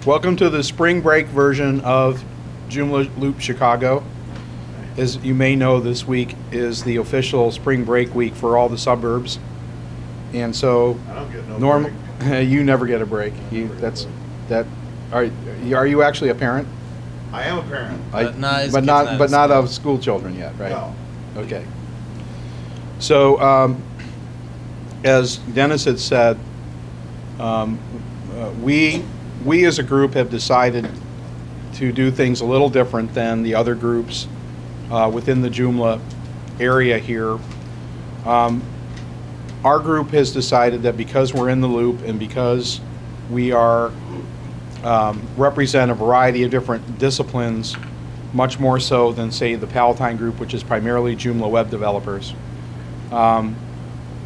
Welcome to the spring break version of Joomla Loop Chicago. As you may know, this week is the official spring break week for all the suburbs, and so I don't get no break. You never get a break. Are you actually a parent? I am a parent. But not of school children yet, right? No. Okay. So as Dennis had said, we as a group have decided to do things a little different than the other groups within the Joomla area here. Our group has decided that because we're in the loop and because we are represent a variety of different disciplines, much more so than, say, the Palatine group, which is primarily Joomla web developers.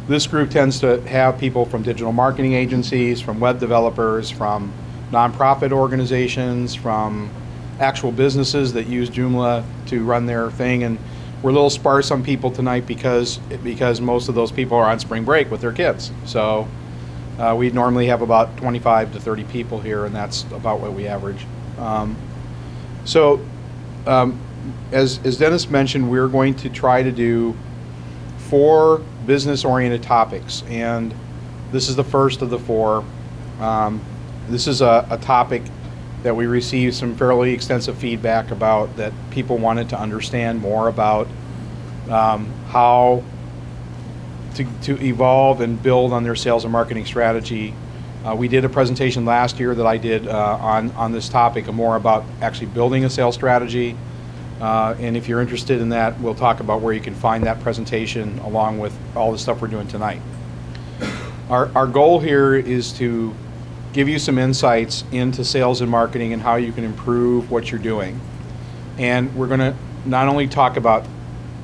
This group tends to have people from digital marketing agencies, from web developers, from nonprofit organizations, from actual businesses that use Joomla to run their thing, and we're a little sparse on people tonight because most of those people are on spring break with their kids. So we normally have about 25 to 30 people here, and that's about what we average. As Dennis mentioned, we're going to try to do 4 business-oriented topics, and this is the first of the 4. This is a topic that we received some fairly extensive feedback about, that people wanted to understand more about how to evolve and build on their sales and marketing strategy. We did a presentation last year that I did on this topic, more about actually building a sales strategy. And if you're interested in that, we'll talk about where you can find that presentation along with all the stuff we're doing tonight. Our goal here is to give you some insights into sales and marketing and how you can improve what you're doing. And we're going to not only talk about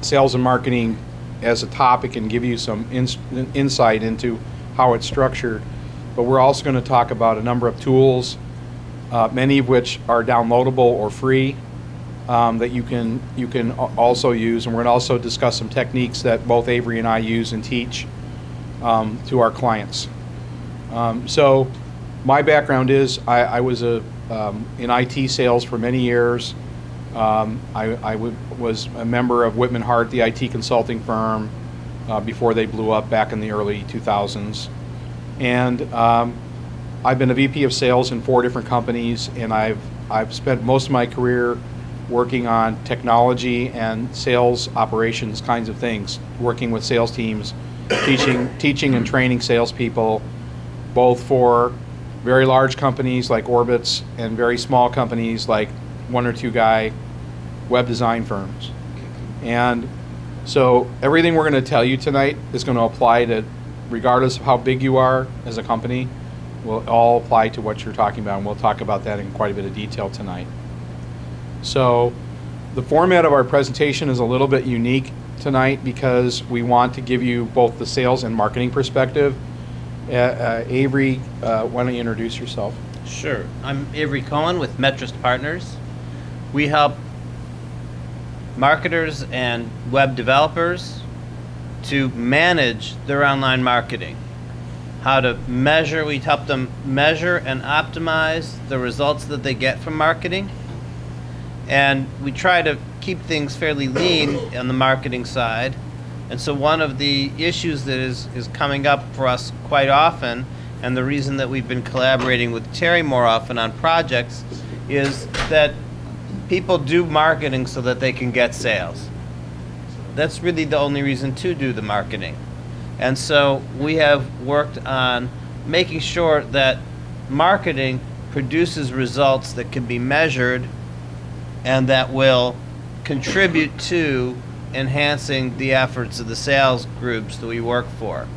sales and marketing as a topic and give you some insight into how it's structured, but we're also going to talk about a number of tools, many of which are downloadable or free, that you can also use, and we're going to also discuss some techniques that both Avery and I use and teach to our clients. So my background is I was in IT sales for many years. I was a member of Whitman Hart, the IT consulting firm, before they blew up back in the early 2000s. And I've been a VP of sales in 4 different companies, and I've spent most of my career working on technology and sales operations kinds of things, working with sales teams, teaching and training salespeople, both for very large companies like Orbitz and very small companies like 1 or 2 guy web design firms. And so everything we're going to tell you tonight is going to apply to, regardless of how big you are as a company, will all apply to what you're talking about, and we'll talk about that in quite a bit of detail tonight. So the format of our presentation is a little bit unique tonight because we want to give you both the sales and marketing perspective. Avery, why don't you introduce yourself? Sure. I'm Avery Cohen with Metrist Partners. We help marketers and web developers to manage their online marketing. How to measure, we help them measure and optimize the results that they get from marketing. And we try to keep things fairly lean on the marketing side. And so one of the issues that is coming up for us quite often, and the reason that we've been collaborating with Terry more often on projects, is that people do marketing so that they can get sales. That's really the only reason to do the marketing. And so we have worked on making sure that marketing produces results that can be measured and that will contribute to enhancing the efforts of the sales groups that we work for.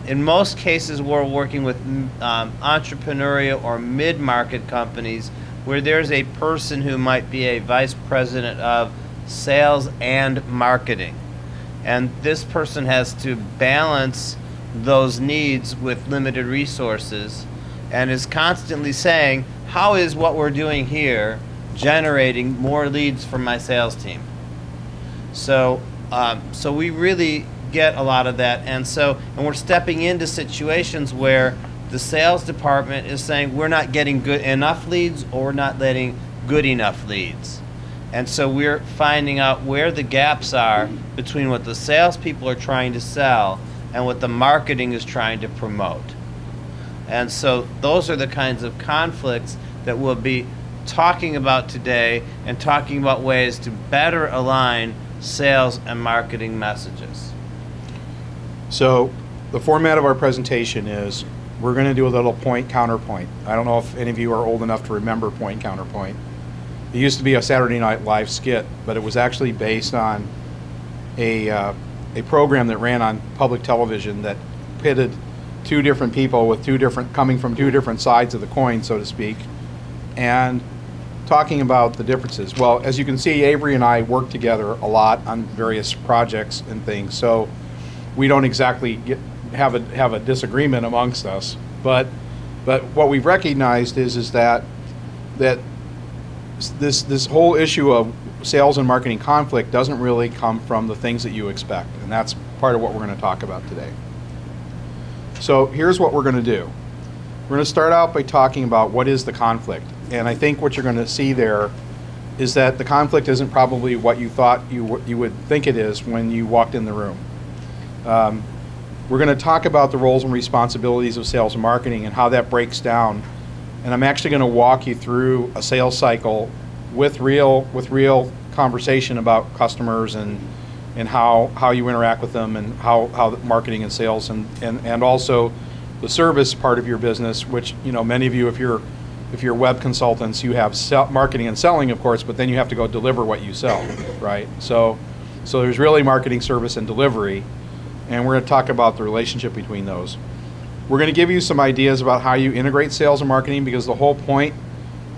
In most cases, we're working with entrepreneurial or mid-market companies where there's a person who might be a vice president of sales and marketing. And this person has to balance those needs with limited resources and is constantly saying, how is what we're doing here generating more leads for my sales team? So we really get a lot of that, and we're stepping into situations where the sales department is saying we're not getting good enough leads or we're not letting good enough leads. And so we're finding out where the gaps are between what the salespeople are trying to sell and what the marketing is trying to promote. And so those are the kinds of conflicts that we'll be talking about today, and talking about ways to better align sales and marketing messages. So the format of our presentation is we're going to do a little point counterpoint. I don't know if any of you are old enough to remember point counterpoint. It used to be a Saturday Night Live skit, but it was actually based on a program that ran on public television that pitted two different people with coming from two different sides of the coin, so to speak, and talking about the differences. Well, as you can see, Avery and I work together a lot on various projects and things, so we don't exactly have a disagreement amongst us. But what we've recognized is that this whole issue of sales and marketing conflict doesn't really come from the things that you expect, and that's part of what we're going to talk about today. So here's what we're going to do. We're going to start out by talking about what is the conflict. And I think what you're going to see there is that the conflict isn't probably what you thought you would think it is when you walked in the room. We're going to talk about the roles and responsibilities of sales and marketing and how that breaks down. And I'm actually going to walk you through a sales cycle with real conversation about customers and how you interact with them, and how marketing and sales and also the service part of your business, which, you know, many of you, if you're web consultants, you have marketing and selling, of course, but then you have to go deliver what you sell, right? So there's really marketing, service, and delivery, and we're going to talk about the relationship between those. We're going to give you some ideas about how you integrate sales and marketing, because the whole point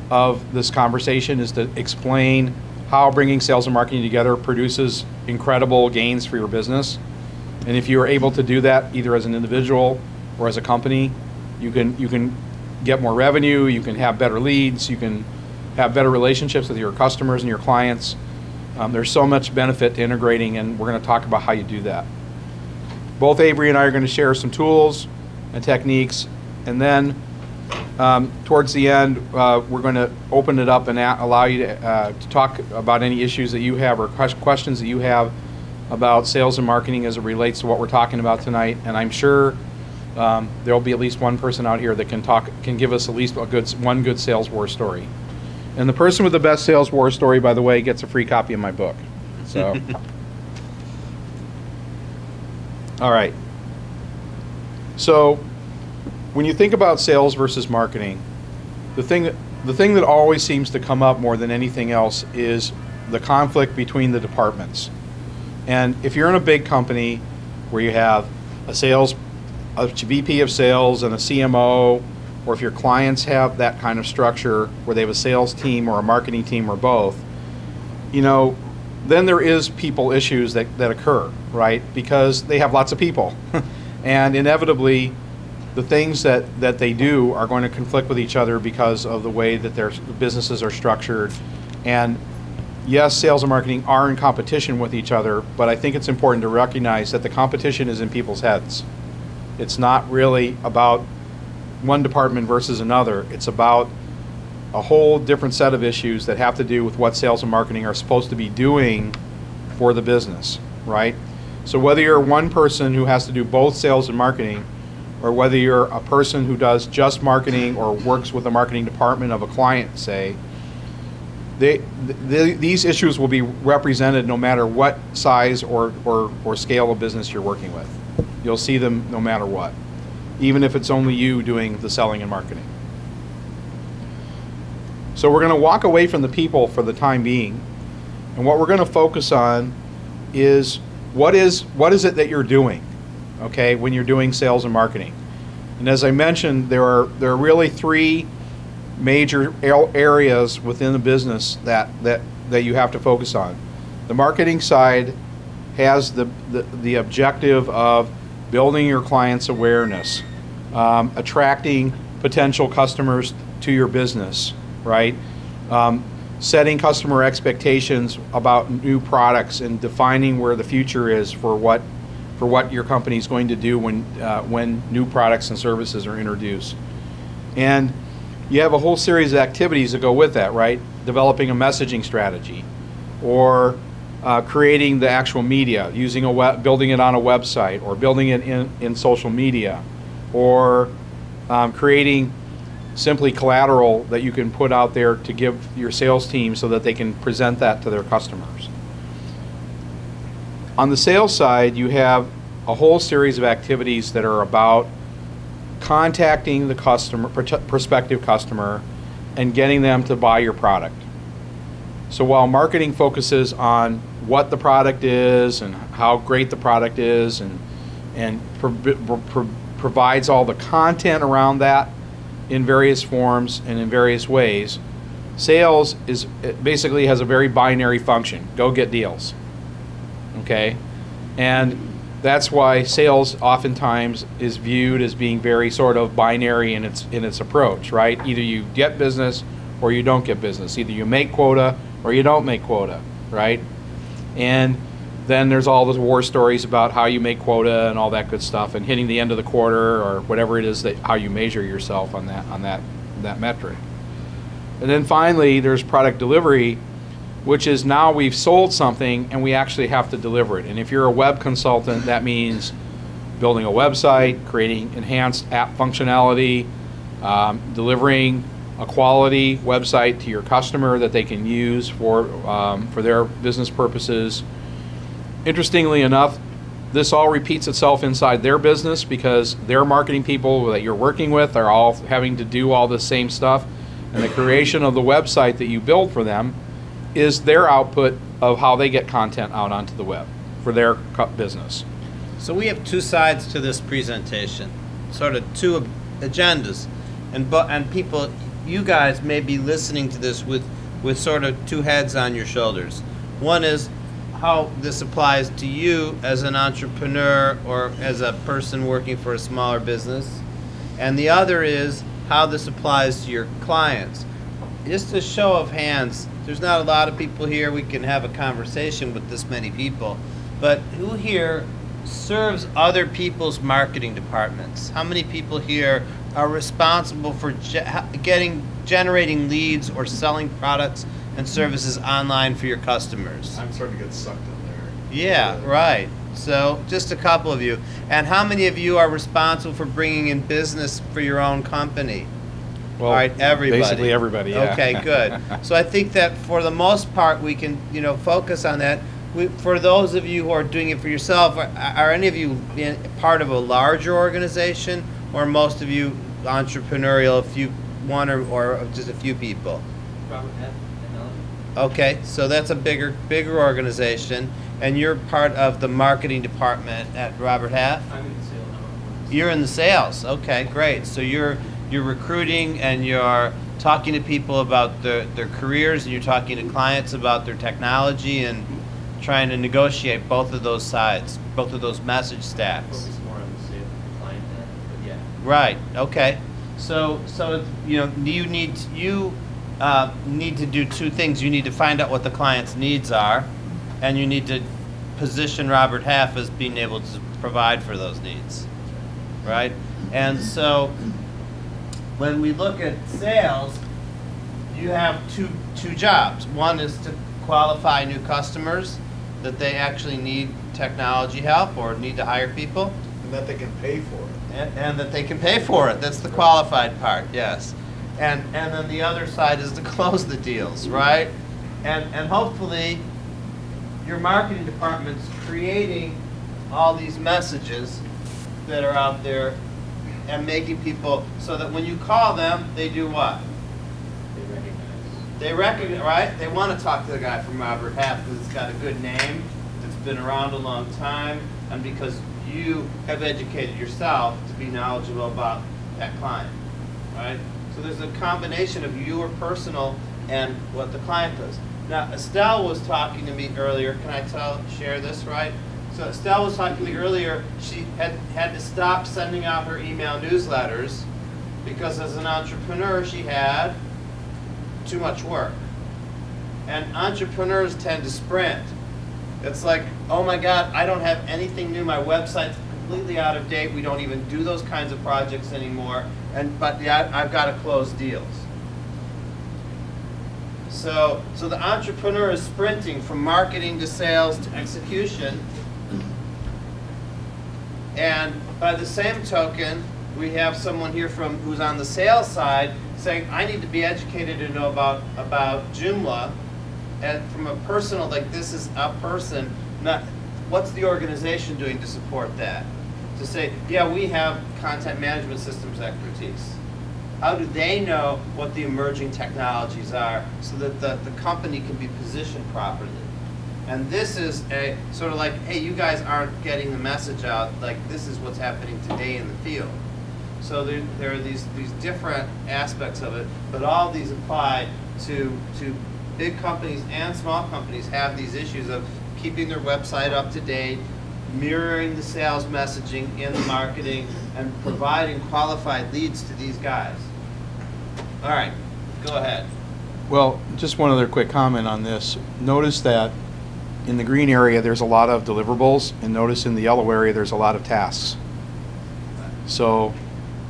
of this conversation is to explain how bringing sales and marketing together produces incredible gains for your business. And if you are able to do that either as an individual or as a company, you can get more revenue, you can have better leads, you can have better relationships with your customers and your clients. There's so much benefit to integrating, and we're going to talk about how you do that. Both Avery and I are going to share some tools and techniques, and then towards the end, we're going to open it up and allow you to talk about any issues that you have or questions that you have about sales and marketing as it relates to what we're talking about tonight. And I'm sure there will be at least one person out here that can give us at least one good sales war story. And the person with the best sales war story, by the way, gets a free copy of my book. So, all right. So, when you think about sales versus marketing, the thing that always seems to come up more than anything else is the conflict between the departments. And if you're in a big company where you have a VP of sales and a CMO, or if your clients have that kind of structure where they have a sales team or a marketing team or both, you know, then there is people issues that occur, right? Because they have lots of people. And inevitably, the things that they do are going to conflict with each other because of the way that their businesses are structured. And yes, sales and marketing are in competition with each other, but I think it's important to recognize that the competition is in people's heads. It's not really about one department versus another. It's about a whole different set of issues that have to do with what sales and marketing are supposed to be doing for the business, right? So whether you're one person who has to do both sales and marketing, or whether you're a person who does just marketing or works with the marketing department of a client, say, these issues will be represented no matter what size or scale of business you're working with. You'll see them no matter what, even if it's only you doing the selling and marketing. So we're going to walk away from the people for the time being, and what we're going to focus on is what is it that you're doing, okay, when you're doing sales and marketing. And as I mentioned, there are really three major areas within the business that you have to focus on. The marketing side has the objective of building your clients' awareness, attracting potential customers to your business, right? Setting customer expectations about new products and defining where the future is for for what your company is going to do when new products and services are introduced. And you have a whole series of activities that go with that, right? Developing a messaging strategy, or creating the actual media, using building it on a website, or building it in social media, or creating simply collateral that you can put out there to give your sales team so that they can present that to their customers. On the sales side, you have a whole series of activities that are about contacting the customer, prospective customer, and getting them to buy your product. So while marketing focuses on what the product is and how great the product is, and provides all the content around that in various forms and in various ways, sales basically has a very binary function: go get deals. Okay, and that's why sales oftentimes is viewed as being very sort of binary in its approach, right? Either you get business or you don't get business. Either you make quota or you don't make quota, right? And then there's all those war stories about how you make quota and all that good stuff, and hitting the end of the quarter or whatever it is, that how you measure yourself on that metric. And then finally, there's product delivery, which is now we've sold something and we actually have to deliver it. And if you're a web consultant, that means building a website, creating enhanced app functionality, delivering a quality website to your customer that they can use for their business purposes. Interestingly enough, this all repeats itself inside their business, because their marketing people that you're working with are all having to do all the same stuff, and the creation of the website that you build for them is their output of how they get content out onto the web for their business. So we have two sides to this presentation, sort of two agendas, and people, you guys may be listening to this with sort of two heads on your shoulders. One is how this applies to you as an entrepreneur or as a person working for a smaller business, and the other is how this applies to your clients. Just a show of hands, there's not a lot of people here. We can have a conversation with this many people, but who here serves other people's marketing departments? How many people here are responsible for generating leads or selling products and services online for your customers? I'm starting to get sucked in there. Yeah, right. So just a couple of you. And how many of you are responsible for bringing in business for your own company? Well, all right, everybody. Basically everybody, yeah. Okay, good. So I think that for the most part we can, focus on that. For those of you who are doing it for yourself, are any of you part of a larger organization, or most of you entrepreneurial, one or just a few people? Robert F. and Ellen. Okay, so that's a bigger organization, and you're part of the marketing department at Robert Half? I'm in sales. You're in the sales. Okay, great. So you're recruiting and you're talking to people about their careers, and you're talking to clients about their technology, and trying to negotiate both of those sides, both of those message stacks. Focus more on the sales client end, but yeah. Right. Okay. So you need to do two things. You need to find out what the client's needs are, and you need to position Robert Half as being able to provide for those needs. Right. And so when we look at sales, you have two jobs. One is to qualify new customers that they actually need technology help or need to hire people. And that they can pay for it. And that they can pay for it. That's the qualified part, yes. And then the other side is to close the deals, right? And hopefully your marketing department's creating all these messages that are out there and making people so that when you call them, they do what? They recognize, right? They want to talk to the guy from Robert Half because it's got a good name, it's been around a long time, and because you have educated yourself to be knowledgeable about that client, right? So there's a combination of your personal and what the client does. Now, Estelle was talking to me earlier. Can I share this, right? So Estelle was talking to me earlier. She had to stop sending out her email newsletters because as an entrepreneur, she had too much work. And entrepreneurs tend to sprint. It's like, oh my God, I don't have anything new. My website's completely out of date. We don't even do those kinds of projects anymore. But yeah, I've got to close deals. So the entrepreneur is sprinting from marketing to sales to execution. And by the same token, we have someone here who's on the sales side saying, I need to be educated to know about Joomla. And from a personal, like this is a person, not what's the organization doing to support that? To say, yeah, we have content management systems expertise. How do they know what the emerging technologies are so that the company can be positioned properly? And this is a sort of like, hey, you guys aren't getting the message out, like this is what's happening today in the field. So there are these different aspects of it, but all these apply to big companies and small companies have these issues of keeping their website up to date, mirroring the sales messaging in the marketing, and providing qualified leads to these guys. All right, go ahead. Well, just one other quick comment on this. Notice that in the green area there's a lot of deliverables, and notice in the yellow area there's a lot of tasks. So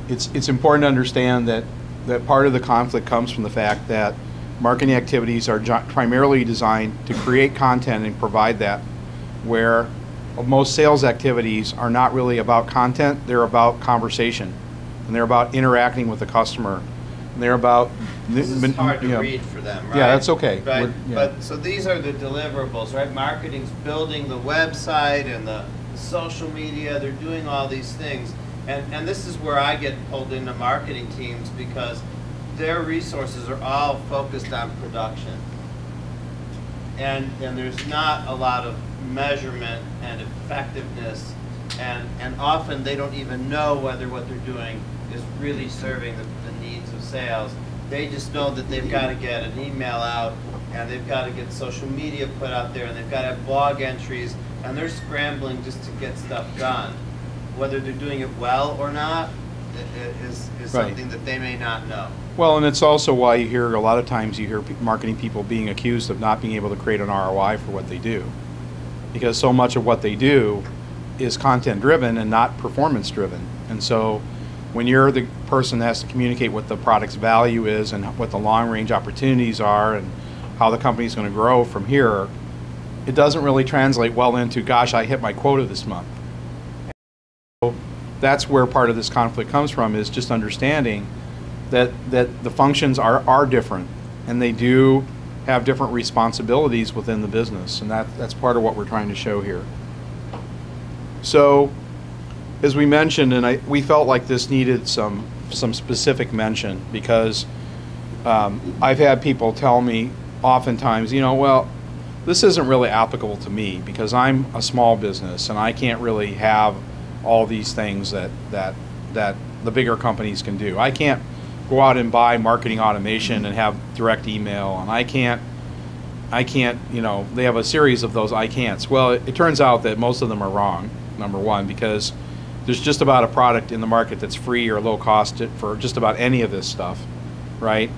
it's important to understand that part of the conflict comes from the fact that marketing activities are primarily designed to create content and provide that, where most sales activities are not really about content, they're about conversation, and they're about interacting with the customer, and they're about... This is hard to read for them, right? Yeah, that's okay. Right, Yeah. but so these are the deliverables, right? Marketing's building the website and the social media, they're doing all these things. And this is where I get pulled into marketing teams because their resources are all focused on production. And there's not a lot of measurement and effectiveness, and often they don't even know whether what they're doing is really serving the needs of sales. They just know that they've got to get an email out, and they've got to get social media put out there, and they've got to have blog entries, and they're scrambling just to get stuff done. Whether they're doing it well or not is Right. something that they may not know. Well, and it's also why you hear, a lot of times you hear marketing people being accused of not being able to create an ROI for what they do. Because so much of what they do is content driven and not performance driven. And so when you're the person that has to communicate what the product's value is and what the long range opportunities are and how the company's going to grow from here, it doesn't really translate well into, gosh, I hit my quota this month. So that's where part of this conflict comes from, is just understanding that the functions are different, and they do have different responsibilities within the business, and that's part of what we're trying to show here. So, as we mentioned, and we felt like this needed some specific mention, because I've had people tell me oftentimes, well, this isn't really applicable to me because I'm a small business and I can't really have all these things that the bigger companies can do. I can't go out and buy marketing automation and have direct email, and I can't, they have a series of those I can'ts. Well, it turns out that most of them are wrong, number one, because there's just about a product in the market that's free or low cost for just about any of this stuff, right?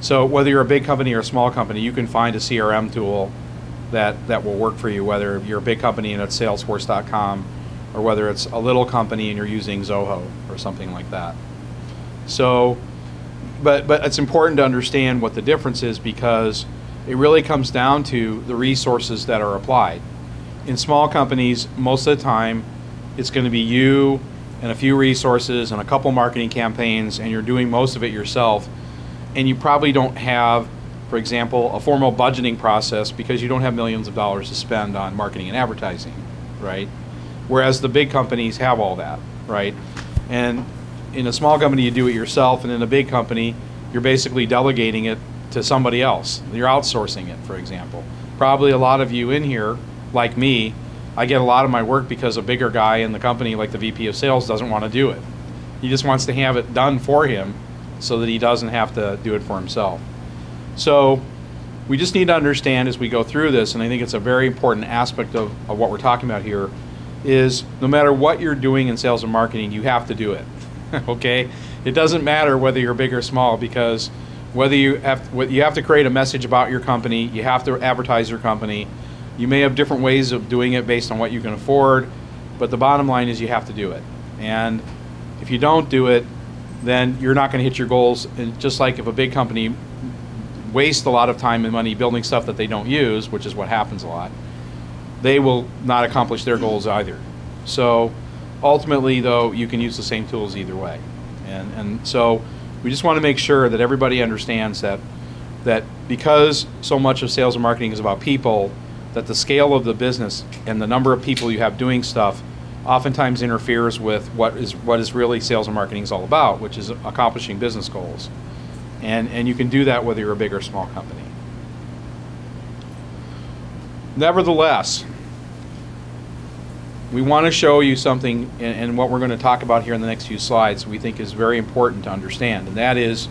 So whether you're a big company or a small company, you can find a CRM tool that will work for you, whether you're a big company and it's Salesforce.com, or whether it's a little company and you're using Zoho or something like that. So, but it's important to understand what the difference is, because it really comes down to the resources that are applied. In small companies, most of the time, it's going to be you and a few resources and a couple marketing campaigns, and you're doing most of it yourself. And you probably don't have, for example, a formal budgeting process because you don't have millions of dollars to spend on marketing and advertising, right? Whereas the big companies have all that, right? And in a small company, you do it yourself, and in a big company, you're basically delegating it to somebody else. You're outsourcing it, for example. Probably a lot of you in here, like me, I get a lot of my work because a bigger guy in the company, like the VP of sales, doesn't want to do it. He just wants to have it done for him so that he doesn't have to do it for himself. So we just need to understand as we go through this, and I think it's a very important aspect of what we're talking about here, is no matter what you're doing in sales and marketing, you have to do it. Okay? It doesn't matter whether you're big or small, because whether you have to create a message about your company, you have to advertise your company, You may have different ways of doing it based on what you can afford, but the bottom line is you have to do it. And if you don't do it, then you're not going to hit your goals. And just like if a big company wastes a lot of time and money building stuff that they don't use, which is what happens a lot, they will not accomplish their goals either. So ultimately, though, you can use the same tools either way. And so we just want to make sure that everybody understands that because so much of sales and marketing is about people, that the scale of the business and the number of people you have doing stuff oftentimes interferes with what is really sales and marketing is all about, which is accomplishing business goals. And you can do that whether you're a big or small company. Nevertheless, we want to show you something, and what we're going to talk about here in the next few slides we think is very important to understand, and that is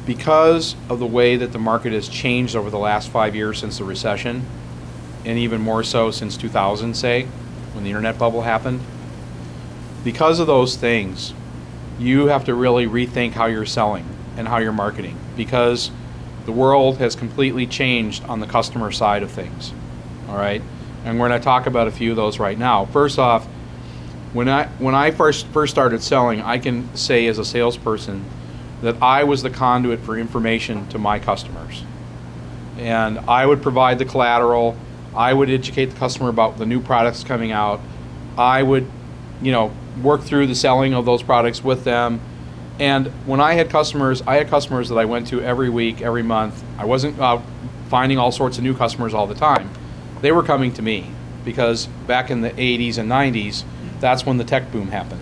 because of the way that the market has changed over the last 5 years since the recession, and even more so since 2000, say, when the internet bubble happened. Because of those things, you have to really rethink how you're selling and how you're marketing, because the world has completely changed on the customer side of things. All right, and we're going to talk about a few of those right now. First off, when I first started selling, I can say as a salesperson that I was the conduit for information to my customers, and I would provide the collateral. I would educate the customer about the new products coming out. I would, work through the selling of those products with them. And when I had customers that I went to every week, every month. I wasn't finding all sorts of new customers all the time. They were coming to me because back in the 80s and 90s, that's when the tech boom happened.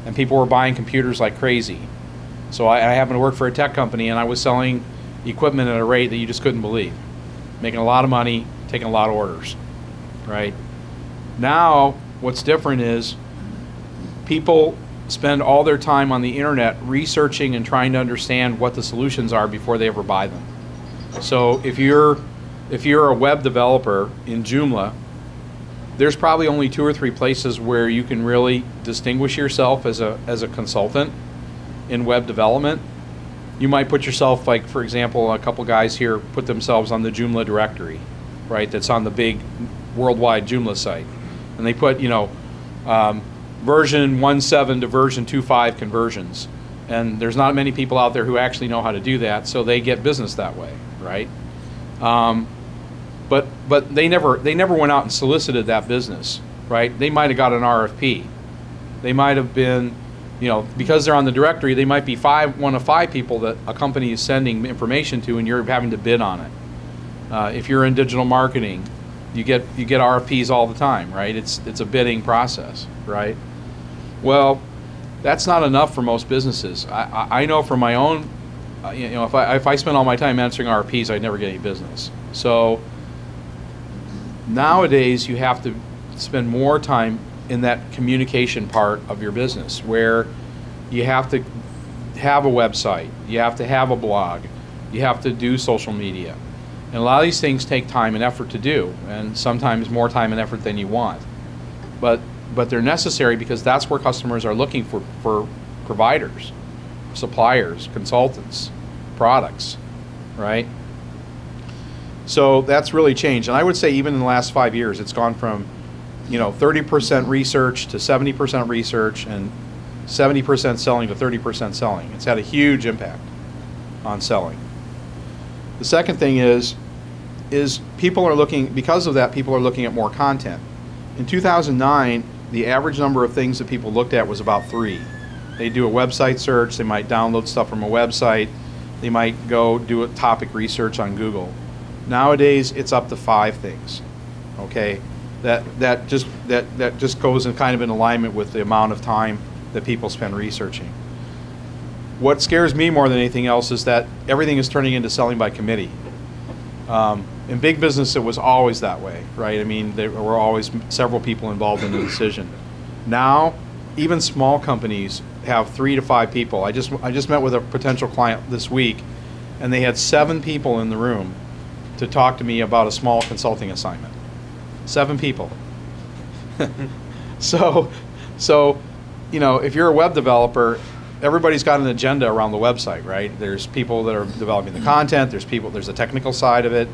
And people were buying computers like crazy. So I happened to work for a tech company, and I was selling equipment at a rate that you just couldn't believe. Making a lot of money, taking a lot of orders, right? Now, what's different is people spend all their time on the internet researching and trying to understand what the solutions are before they ever buy them. So if you're a web developer in Joomla, there's probably only 2 or 3 places where you can really distinguish yourself as a consultant in web development. You might put yourself, like for example, a couple guys here put themselves on the Joomla directory, right? That's on the big worldwide Joomla site, and they put version 1.7 to version 2.5 conversions, and there's not many people out there who actually know how to do that, so they get business that way, right? But they never went out and solicited that business, right? They might have got an RFP. They might have been, because they're on the directory, they might be one of five people that a company is sending information to, and you're having to bid on it. If you're in digital marketing, you get RFPs all the time, right? It's a bidding process, right? Well, that's not enough for most businesses. I know from my own, if I spend all my time answering RFPs, I'd never get any business. So nowadays, you have to spend more time in that communication part of your business, where you have to have a website, you have to have a blog, you have to do social media. And a lot of these things take time and effort to do, and sometimes more time and effort than you want. But they're necessary because that's where customers are looking for providers, suppliers, consultants, products, right? So that's really changed. And I would say even in the last 5 years, it's gone from 30% research to 70% research, and 70% selling to 30% selling. It's had a huge impact on selling. The second thing is people are looking, because of that, people are looking at more content. In 2009, the average number of things that people looked at was about 3. They do a website search, they might download stuff from a website, they might go do a topic research on Google. Nowadays, it's up to 5 things, okay? That just goes in kind of in alignment with the amount of time that people spend researching. What scares me more than anything else is that everything is turning into selling by committee. In big business, it was always that way, right? I mean, there were always several people involved in the decision. Now, even small companies have 3 to 5 people. I just met with a potential client this week, and they had 7 people in the room to talk to me about a small consulting assignment. 7 people. So if you're a web developer, everybody's got an agenda around the website, right? There's people that are developing the content, there's the technical side of it,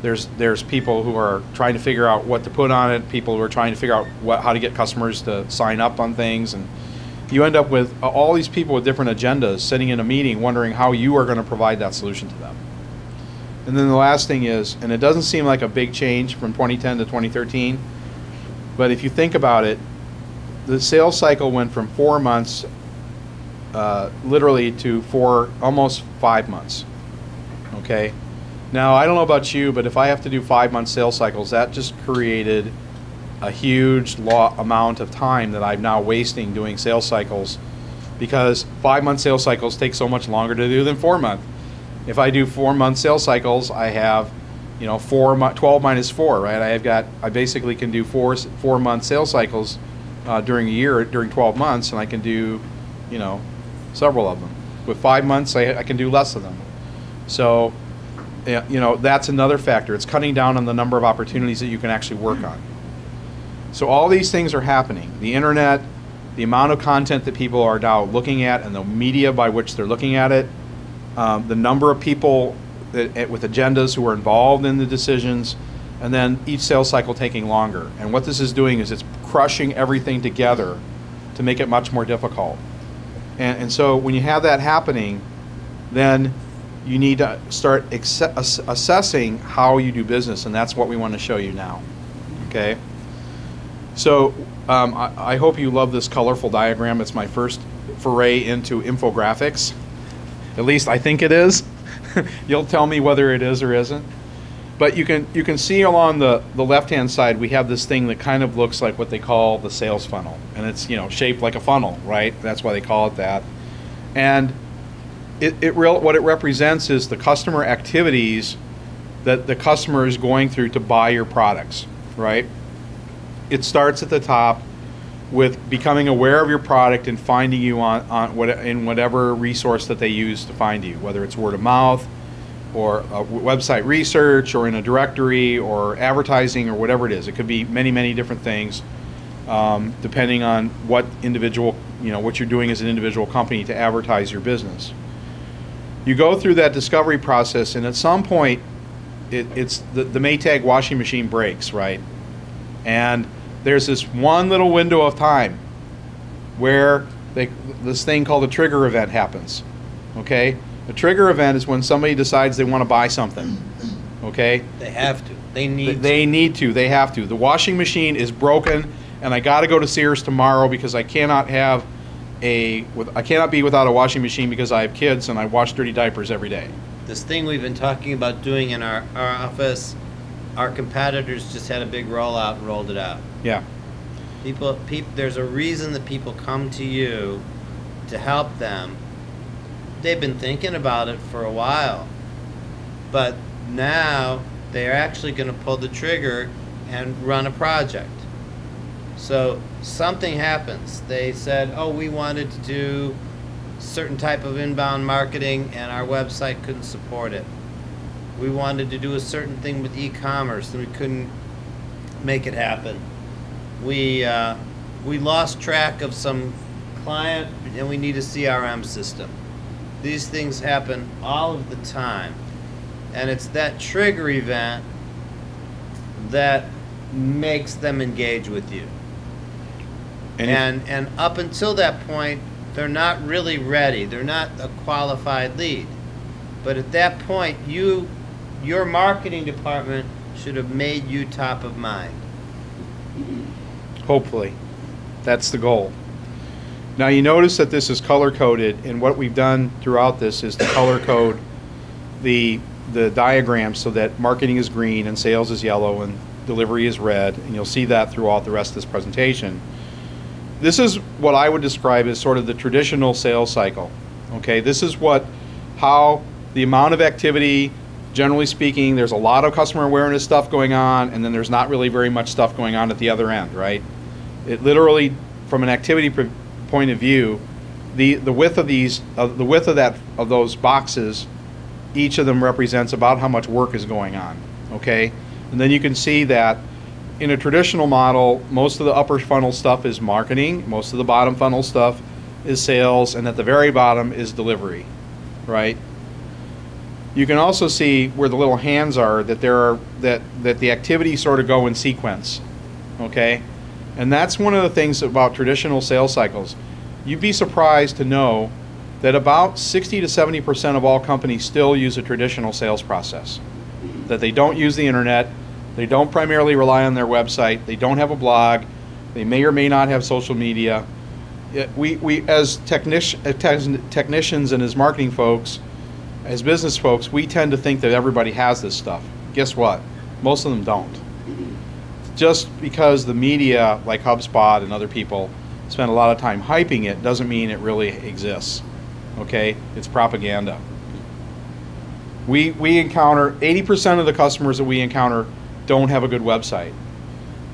There's people who are trying to figure out what to put on it, people who are trying to figure out how to get customers to sign up on things, and you end up with all these people with different agendas sitting in a meeting wondering how you are going to provide that solution to them. And then the last thing is, and it doesn't seem like a big change from 2010 to 2013, but if you think about it, the sales cycle went from 4 months literally to almost 5 months. Okay? Now, I don't know about you, but if I have to do 5-month sales cycles, that just created a huge amount of time that I'm now wasting doing sales cycles, because 5-month sales cycles take so much longer to do than 4-month. If I do 4-month sales cycles, I have, 12 minus 4, right? I basically can do 4-month sales cycles during a year, during 12 months, and I can do, several of them. With 5 months, I can do less of them. So, that's another factor. It's cutting down on the number of opportunities that you can actually work on. So all these things are happening. The internet, the amount of content that people are now looking at, and the media by which they're looking at it, the number of people with agendas who are involved in the decisions, and then each sales cycle taking longer. And what this is doing is it's crushing everything together to make it much more difficult. And so when you have that happening, then you need to start assessing how you do business, and that's what we want to show you now. Okay? So I hope you love this colorful diagram. It's my first foray into infographics. At least I think it is. You'll tell me whether it is or isn't. But you can see along the left-hand side, we have this thing that kind of looks like what they call the sales funnel. And it's shaped like a funnel, right? That's why they call it that. And what it represents is the customer activities that the customer is going through to buy your products, right? It starts at the top with becoming aware of your product and finding you in whatever resource that they use to find you, whether it's word of mouth or website research or in a directory or advertising or whatever it is. It could be many, many different things depending on what what you're doing as an individual company to advertise your business. You go through that discovery process, and at some point, it's the Maytag washing machine breaks, right? And there's this one little window of time where this thing called a trigger event happens. Okay? A trigger event is when somebody decides they want to buy something. Okay? They have to. They need to. They need to. They have to. The washing machine is broken, and I got to go to Sears tomorrow because I cannot be without a washing machine because I have kids and I wash dirty diapers every day. This thing we've been talking about doing in our office, our competitors just had a big rollout and rolled it out. Yeah. There's a reason that people come to you to help them. They've been thinking about it for a while, but now they're actually going to pull the trigger and run a project. So something happens. They said, oh, we wanted to do certain type of inbound marketing and our website couldn't support it. We wanted to do a certain thing with e-commerce and we couldn't make it happen. We lost track of some client and we need a CRM system. These things happen all of the time. And it's that trigger event that makes them engage with you. And up until that point, they're not really ready. They're not a qualified lead. But at that point, your marketing department should have made you top of mind. Hopefully. That's the goal. Now you notice that this is color-coded, and what we've done throughout this is to color code the diagram so that marketing is green and sales is yellow and delivery is red, and you'll see that throughout the rest of this presentation. This is what I would describe as sort of the traditional sales cycle. Okay, this is how the amount of activity, generally speaking, there's a lot of customer awareness stuff going on, and then there's not really very much stuff going on at the other end, right? It literally, from an activity point of view, the width of those boxes, each of them represents about how much work is going on. Okay, and then you can see that in a traditional model, most of the upper funnel stuff is marketing, most of the bottom funnel stuff is sales, and at the very bottom is delivery, right? You can also see where the little hands are, that that the activities sort of go in sequence, okay? And that's one of the things about traditional sales cycles. You'd be surprised to know that about 60 to 70% of all companies still use a traditional sales process. That they don't use the internet, they don't primarily rely on their website, they don't have a blog, they may or may not have social media. We as technicians and as marketing folks, as business folks, we tend to think that everybody has this stuff. Guess what? Most of them don't. Just because the media, like HubSpot and other people, spend a lot of time hyping it, doesn't mean it really exists. Okay? It's propaganda. We encounter 80% of the customers that we encounter don't have a good website.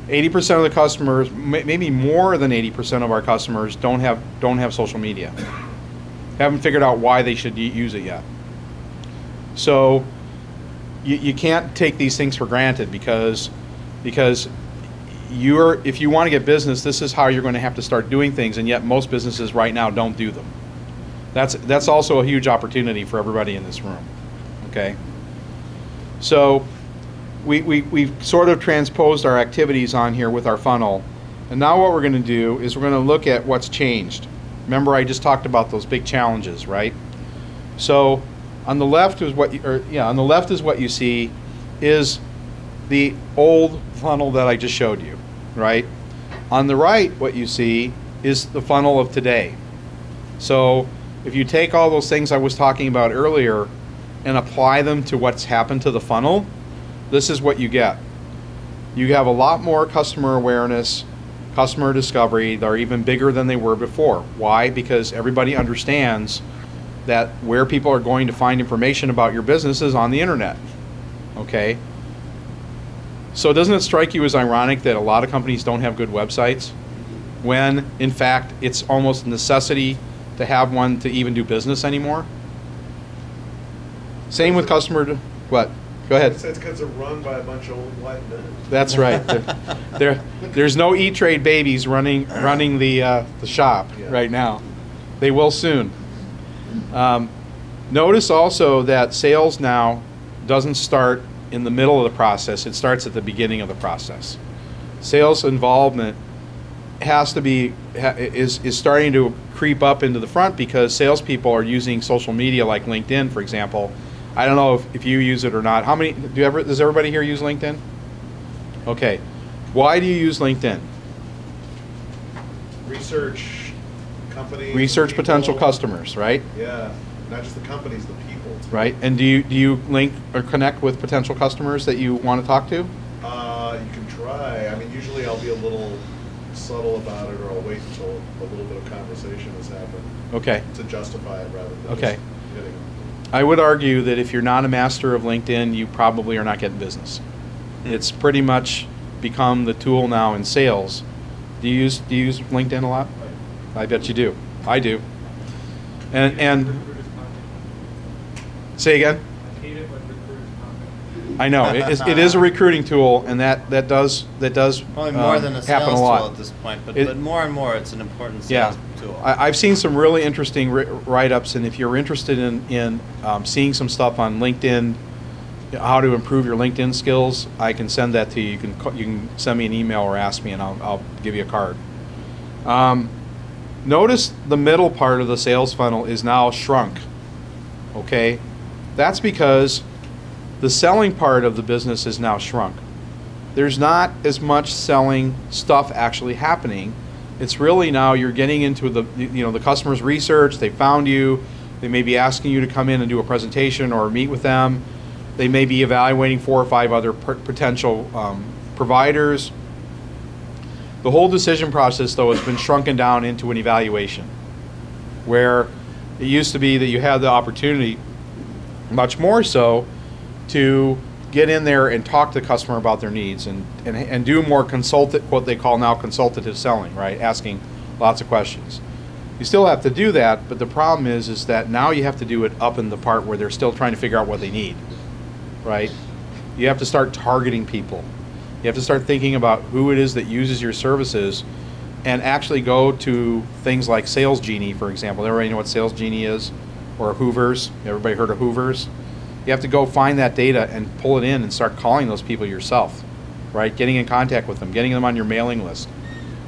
80% of the customers, maybe more than 80% of our customers, don't have social media. Haven't figured out why they should use it yet. So you can't take these things for granted because if you want to get business, this is how you're going to have to start doing things, and yet most businesses right now don't do them. That's also a huge opportunity for everybody in this room. Okay. So we've sort of transposed our activities on here with our funnel, and now what we're going to do is we're going to look at what's changed. Remember, I just talked about those big challenges, right? So on the left is what you see is the old funnel that I just showed you, right? On the right, what you see is the funnel of today. So if you take all those things I was talking about earlier and apply them to what's happened to the funnel, this is what you get. You have a lot more customer awareness, customer discovery. They're even bigger than they were before. Why? Because everybody understands that where people are going to find information about your business is on the internet. Okay? So doesn't it strike you as ironic that a lot of companies don't have good websites when, in fact, it's almost a necessity to have one to even do business anymore? Same with customer, what? Go ahead. It's because they're run by a bunch of old white men. That's right. There's no E-Trade babies running the shop right now. They will soon. Notice also that sales now doesn't start in the middle of the process. It starts at the beginning of the process. Sales involvement is starting to creep up into the front because salespeople are using social media like LinkedIn, for example. I don't know if you use it or not. Does everybody here use LinkedIn? Okay. Why do you use LinkedIn? Research companies. Research people. potential customers, right? Yeah. Not just the companies, the people. Right. And do you link or connect with potential customers that you want to talk to? You can try. I mean, usually I'll be a little subtle about it, or I'll wait until a little bit of conversation has happened. Okay. To justify it rather than Okay. just hitting them. I would argue that if you're not a master of LinkedIn, you probably are not getting business. It's pretty much become the tool now in sales. Do you use LinkedIn a lot? I bet you do. I do. And say again? I hate it when recruiters comment. I know it is a recruiting tool, and that does Probably more than a happen sales a lot. tool at this point, but It- more and more it's an important Yeah, sales tool. I've seen some really interesting write-ups, and if you're interested in seeing some stuff on LinkedIn, how to improve your LinkedIn skills, I can send that to you. You can send me an email or ask me, and I'll give you a card. Notice the middle part of the sales funnel is now shrunk. Okay, that's because the selling part of the business is now shrunk. There's not as much selling stuff actually happening. It's really now you're getting into the customer's research. They found you. They may be asking you to come in and do a presentation or meet with them. They may be evaluating 4 or 5 other potential providers. The whole decision process, though, has been shrunken down into an evaluation, where it used to be that you had the opportunity, much more so, to get in there and talk to the customer about their needs and do more what they call now consultative selling, right? Asking lots of questions. You still have to do that, but the problem is that now you have to do it up in the part where they're still trying to figure out what they need, right? You have to start targeting people. You have to start thinking about who it is that uses your services and actually go to things like Sales Genie, for example. Everybody know what Sales Genie is? Or Hoovers? Everybody heard of Hoovers? You have to go find that data and pull it in and start calling those people yourself, right? Getting in contact with them, getting them on your mailing list,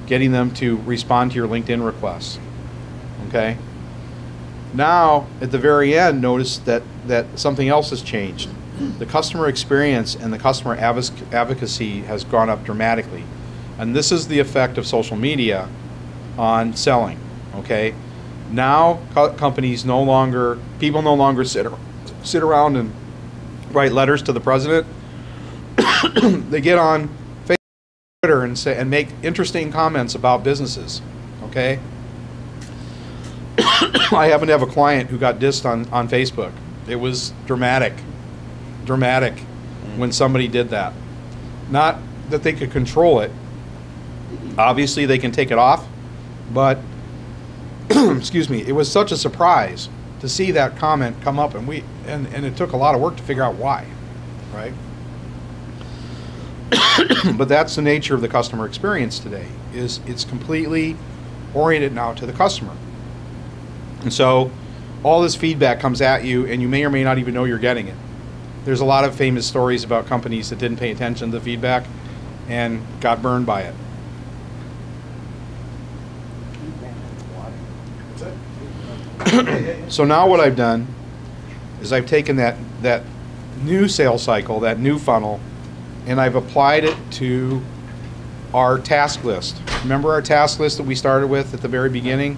getting them to respond to your LinkedIn requests, okay? Now, at the very end, notice that something else has changed. The customer experience and the customer advocacy has gone up dramatically. And this is the effect of social media on selling, okay? Now, companies no longer, people no longer sit around and write letters to the president. They get on Facebook, Twitter, and make interesting comments about businesses, okay? I happen to have a client who got dissed on Facebook. It was dramatic when somebody did that. Not that they could control it. Obviously, they can take it off, but excuse me, it was such a surprise to see that comment come up, and it took a lot of work to figure out why, right? But that's the nature of the customer experience today. It's completely oriented now to the customer. And so all this feedback comes at you, and you may or may not even know you're getting it. There's a lot of famous stories about companies that didn't pay attention to the feedback and got burned by it. So now what I've done is I've taken that new sales cycle, that new funnel, and I've applied it to our task list. Remember our task list that we started with at the very beginning?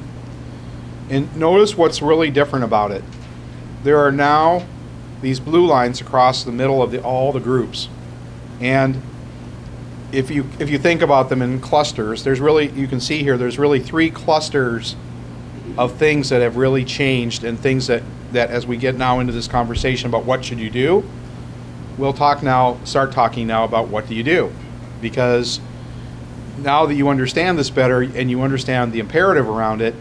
And notice what's really different about it. There are now these blue lines across the middle of all the groups. And if you think about them in clusters, there's really, you can see here, there's really 3 clusters of things that have really changed, and things that as we get now into this conversation about what should you do, we'll start talking now about what do you do. Because now that you understand this better and you understand the imperative around it,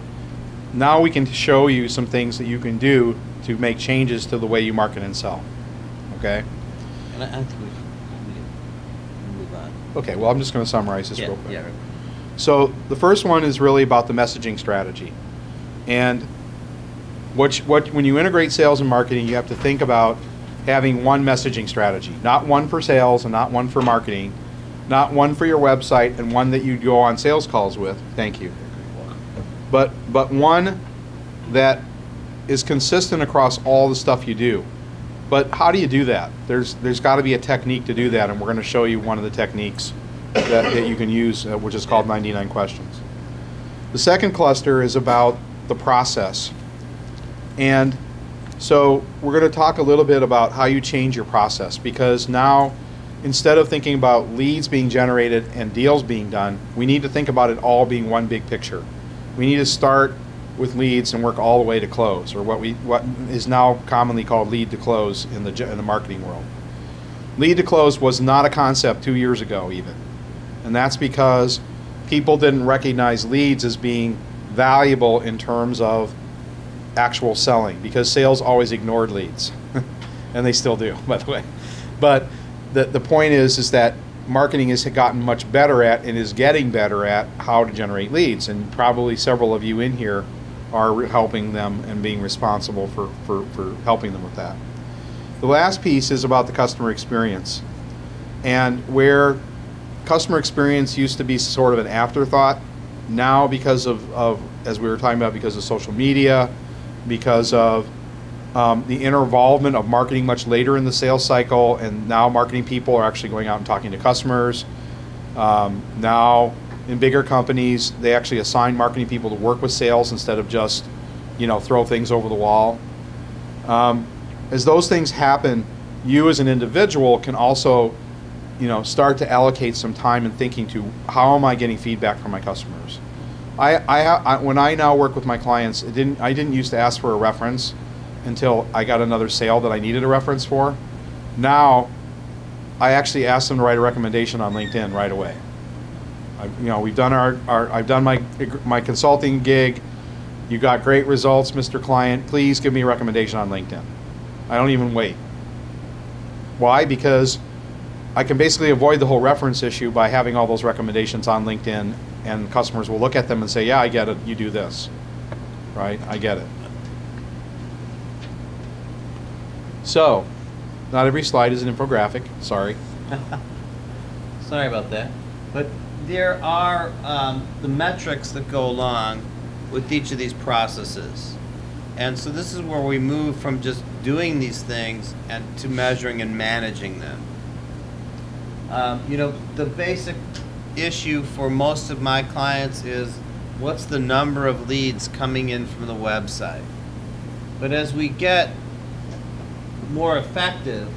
now we can show you some things that you can do to make changes to the way you market and sell. Okay? And I think we can move on. Okay, well, I'm just going to summarize this real quick. Yeah. So the first one is really about the messaging strategy. And when you integrate sales and marketing, you have to think about having one messaging strategy. Not one for sales and not one for marketing. Not one for your website and one that you go on sales calls with. Thank you. But one that is consistent across all the stuff you do. But how do you do that? There's got to be a technique to do that, and we're going to show you one of the techniques that you can use, which is called 99 questions. The second cluster is about the process. And so we're going to talk a little bit about how you change your process, because now instead of thinking about leads being generated and deals being done, we need to think about it all being one big picture. We need to start with leads and work all the way to close, or what is now commonly called lead to close in the marketing world. Lead to close was not a concept 2 years ago even. And that's because people didn't recognize leads as being valuable in terms of actual selling, because sales always ignored leads. And they still do, by the way. But the point is that marketing has gotten much better at, and is getting better at, how to generate leads. And probably several of you in here are helping them and being responsible for helping them with that. The last piece is about the customer experience. And where customer experience used to be sort of an afterthought, now because of as we were talking about, because of social media, because of the involvement of marketing much later in the sales cycle, and now marketing people are actually going out and talking to customers. Now in bigger companies, they actually assign marketing people to work with sales instead of just, throw things over the wall. As those things happen, you as an individual can also, start to allocate some time and thinking to, how am I getting feedback from my customers? When I now work with my clients, I didn't used to ask for a reference until I got another sale that I needed a reference for. Now, I actually ask them to write a recommendation on LinkedIn right away. We've done I've done my consulting gig. You got great results, Mr. Client. Please give me a recommendation on LinkedIn. I don't even wait. Why? Because I can basically avoid the whole reference issue by having all those recommendations on LinkedIn, and customers will look at them and say, yeah, I get it, you do this, right? I get it. So, Not every slide is an infographic, sorry. Sorry about that. But there are the metrics that go along with each of these processes. And so this is where we move from just doing these things and to measuring and managing them. The basic issue for most of my clients is what's the number of leads coming in from the website. But as we get more effective,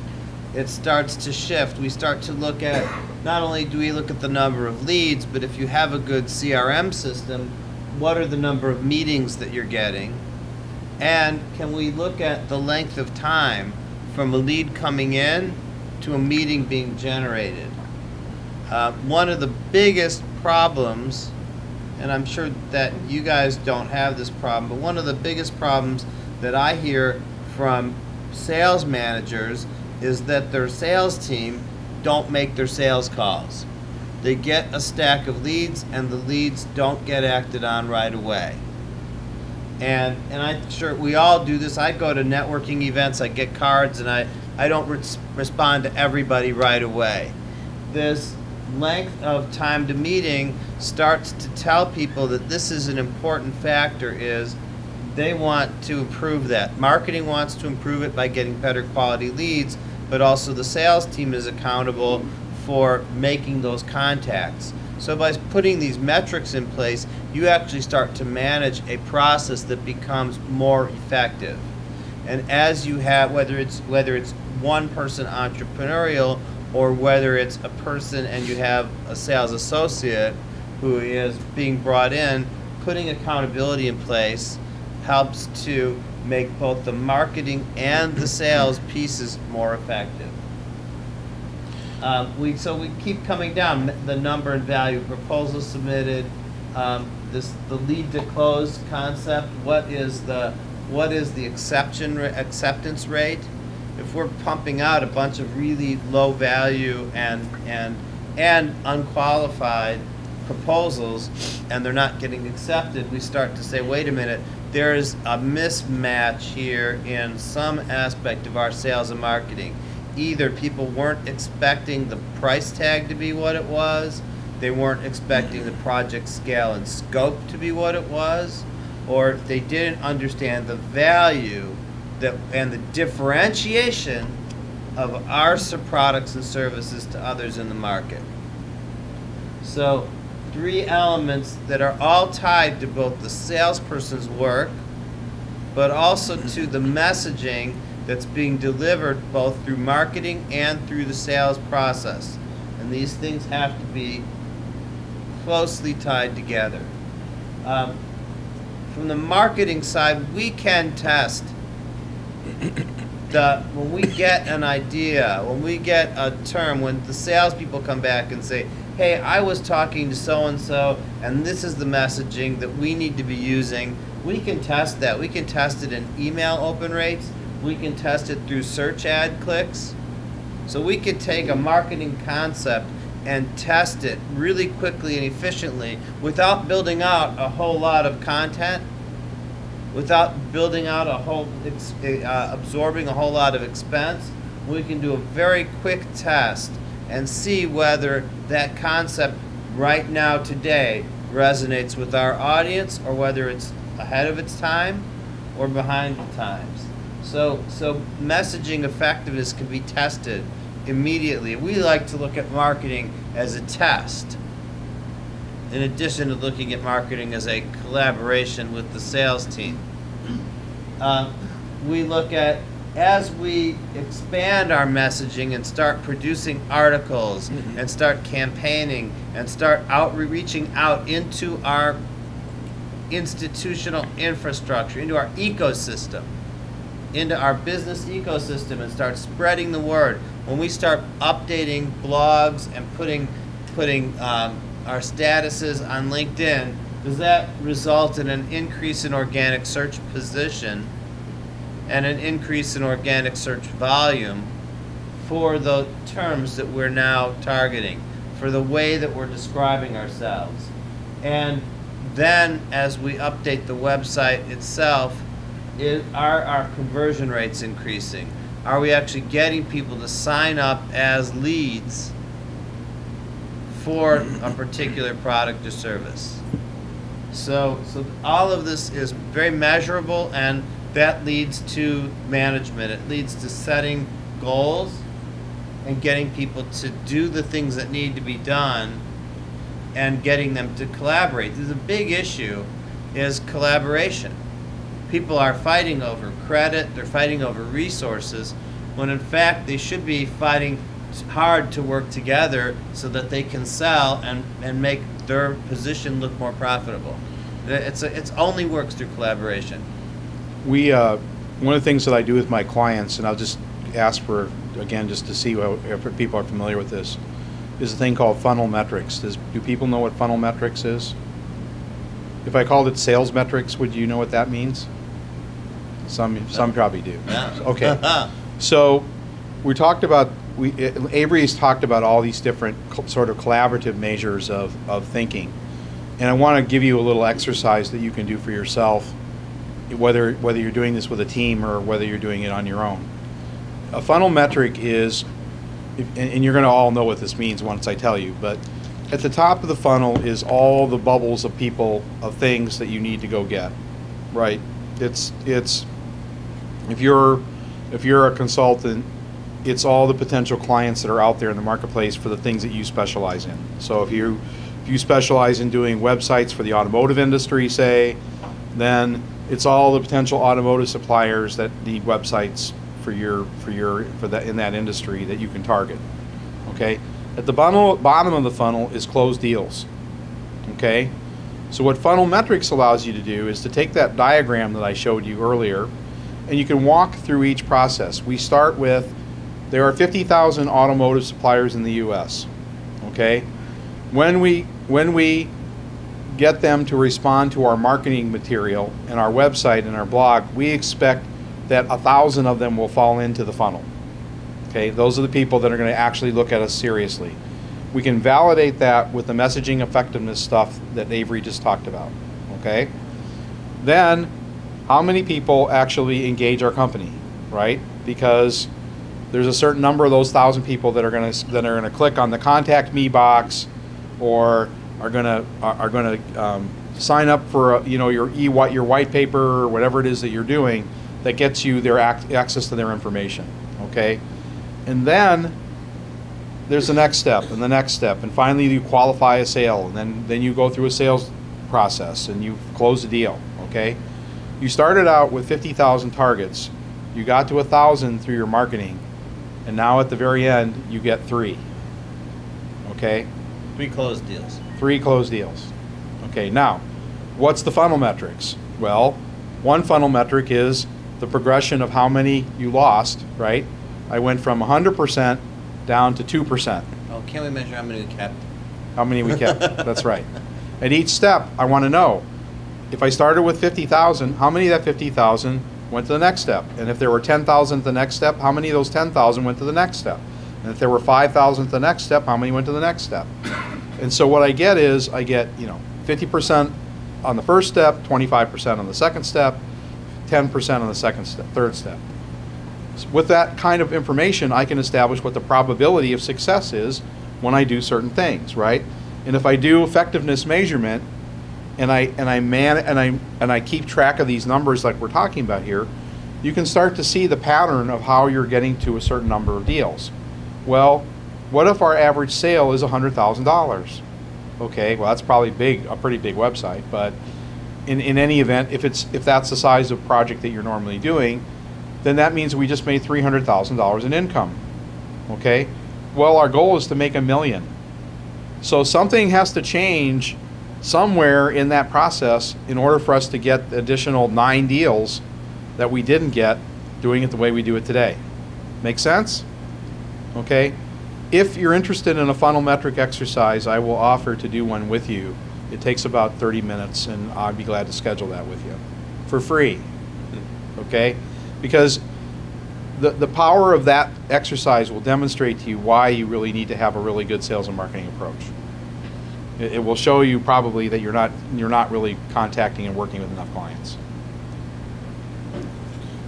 it starts to shift. We start to look at, not only do we look at the number of leads, but if you have a good CRM system, what are the number of meetings that you're getting? And can we look at the length of time from a lead coming in to a meeting being generated? One of the biggest problems, and I'm sure that you guys don't have this problem, but one of the biggest problems that I hear from sales managers is that their sales team don't make their sales calls. They get a stack of leads and the leads don't get acted on right away. And I'm sure we all do this. I go to networking events, I get cards, and I don't respond to everybody right away. This length of time to meeting starts to tell people that this is an important factor, is they want to improve that. Marketing wants to improve it by getting better quality leads, but also the sales team is accountable for making those contacts. So by putting these metrics in place, you actually start to manage a process that becomes more effective. And as you have, whether it's one person entrepreneurial or whether it's a person and you have a sales associate who is being brought in, putting accountability in place helps to make both the marketing and the sales pieces more effective. So we keep coming down, the number and value of proposals submitted, the lead to close concept. What is the acceptance rate? If we're pumping out a bunch of really low value and unqualified proposals and they're not getting accepted, we start to say, wait a minute, there's a mismatch here in some aspect of our sales and marketing. Either people weren't expecting the price tag to be what it was, they weren't expecting the project scale and scope to be what it was, or they didn't understand the value and the differentiation of our products and services to others in the market. So 3 elements that are all tied to both the salesperson's work, but also to the messaging that's being delivered both through marketing and through the sales process. And these things have to be closely tied together. From the marketing side, we can test when we get an idea, when we get a term, when the salespeople come back and say, hey, I was talking to so-and-so, and this is the messaging that we need to be using, we can test that. We can test it in email open rates. We can test it through search ad clicks. So we could take a marketing concept and test it really quickly and efficiently without building out a whole lot of content, without building out absorbing a whole lot of expense. We can do a very quick test and see whether that concept right now today resonates with our audience or whether it's ahead of its time or behind the times. So messaging effectiveness can be tested immediately. We like to look at marketing as a test, in addition to looking at marketing as a collaboration with the sales team. We look at, as we expand our messaging and start producing articles and start campaigning and start reaching out into our institutional infrastructure, into our ecosystem, into our business ecosystem, and start spreading the word. When we start updating blogs and putting our statuses on LinkedIn, does that result in an increase in organic search position and an increase in organic search volume for the terms that we're now targeting, for the way that we're describing ourselves? And then as we update the website itself, are our conversion rates increasing? are we actually getting people to sign up as leads for a particular product or service? So all of this is very measurable, and that leads to management. It leads to setting goals and getting people to do the things that need to be done and getting them to collaborate. There's a big issue is collaboration. People are fighting over credit, they're fighting over resources, when in fact they should be fighting hard to work together so that they can sell and make their position look more profitable. It's only works through collaboration. We one of the things that I do with my clients, and I'll just ask for, again, just to see if people are familiar with this, is a thing called funnel metrics. Do people know what funnel metrics is? If I called it sales metrics, would you know what that means? Some probably do. Yeah. Okay. So we talked about, Avery's talked about all these different sort of collaborative measures of thinking. And I want to give you a little exercise that you can do for yourself, whether you're doing this with a team or whether you're doing it on your own. A funnel metric is, and you're going to all know what this means once I tell you, but at the top of the funnel is all the bubbles of people, of things that you need to go get, right? It's if you're a consultant, it's all the potential clients that are out there in the marketplace for the things that you specialize in. So if you specialize in doing websites for the automotive industry, say, then it's all the potential automotive suppliers that need websites in that industry that you can target. Okay? At the bottom of the funnel is closed deals. Okay? So what funnel metrics allows you to do is to take that diagram that I showed you earlier, and you can walk through each process. We start with, there are 50,000 automotive suppliers in the US. Okay? When we get them to respond to our marketing material and our website and our blog, we expect that 1,000 of them will fall into the funnel. Okay, those are the people that are going to actually look at us seriously. We can validate that with the messaging effectiveness stuff that Avery just talked about. Okay, then how many people actually engage our company, right? Because there's a certain number of those 1,000 people that are going to click on the contact me box, or are going to sign up for your white paper or whatever it is that you're doing that gets you their access to their information. Okay. And then there's the next step and the next step, and finally you qualify a sale, and then you go through a sales process and you close the deal. Okay, you started out with 50,000 targets, you got to 1,000 through your marketing, and now at the very end you get 3. Okay, 3 closed deals. 3 closed deals. Okay, now what's the funnel metrics? Well, one funnel metric is the progression of how many you lost, right? I went from 100% down to 2%. Oh, can't we measure how many we kept? How many we kept, that's right. At each step, I want to know, if I started with 50,000, how many of that 50,000 went to the next step? And if there were 10,000 at the next step, how many of those 10,000 went to the next step? And if there were 5,000 at the next step, how many went to the next step? And so what I get is, I get 50% on the first step, 25% on the second step, 10% on the second step, third step. With that kind of information, I can establish what the probability of success is when I do certain things, right? And if I do effectiveness measurement, and I keep track of these numbers like we're talking about here, you can start to see the pattern of how you're getting to a certain number of deals. Well, what if our average sale is $100,000? Okay, well that's probably a pretty big website, but in any event, if that's the size of project that you're normally doing, then that means we just made $300,000 in income. Okay? Well, our goal is to make $1 million. So something has to change somewhere in that process in order for us to get the additional 9 deals that we didn't get doing it the way we do it today. Make sense? Okay? If you're interested in a funnel metric exercise, I will offer to do one with you. It takes about 30 minutes, and I'd be glad to schedule that with you for free. Okay? Because the power of that exercise will demonstrate to you why you really need to have a really good sales and marketing approach. It will show you probably that you're not really contacting and working with enough clients.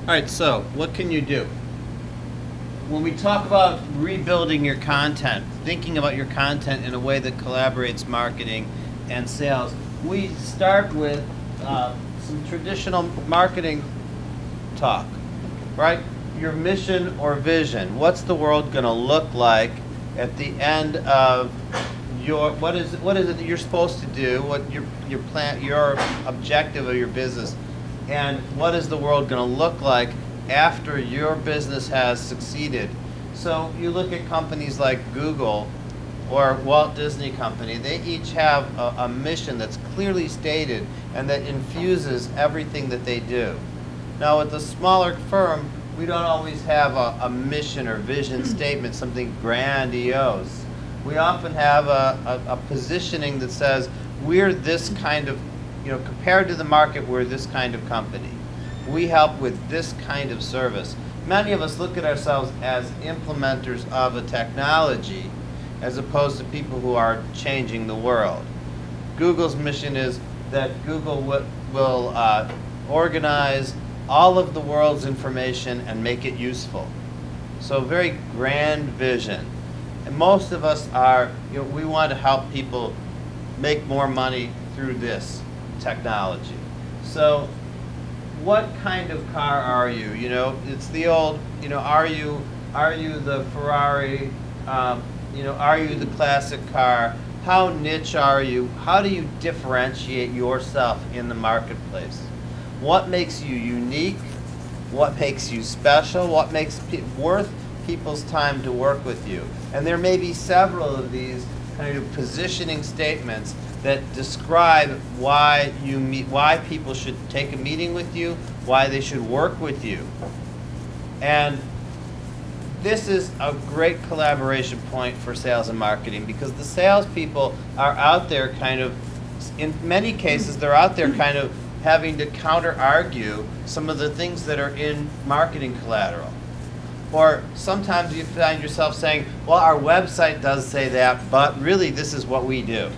All right, so what can you do? when we talk about rebuilding your content, thinking about your content in a way that collaborates marketing and sales, we start with some traditional marketing talk, right? Your mission or vision. What's the world going to look like at the end of what is it that you're supposed to do? What your plan, your objective of your business, and what is the world going to look like after your business has succeeded? So you look at companies like Google or Walt Disney Company. They each have a mission that's clearly stated and that infuses everything that they do. Now, with a smaller firm, we don't always have a mission or vision statement, something grandiose. We often have a positioning that says, we're this kind of, compared to the market, we're this kind of company. We help with this kind of service. Many of us look at ourselves as implementers of a technology as opposed to people who are changing the world. Google's mission is that Google will organize all of the world's information and make it useful. So very grand vision. And most of us are, we want to help people make more money through this technology. So what kind of car are you? It's the old, are you the Ferrari? Are you the classic car? How niche are you? How do you differentiate yourself in the marketplace? What makes you unique? What makes you special? What makes worth people's time to work with you? And there may be several of these kind of positioning statements that describe why people should take a meeting with you, why they should work with you. And this is a great collaboration point for sales and marketing, because the salespeople are out there in many cases, they're out there kind of having to counter-argue some of the things that are in marketing collateral. Or sometimes you find yourself saying, well, our website does say that, but really this is what we do.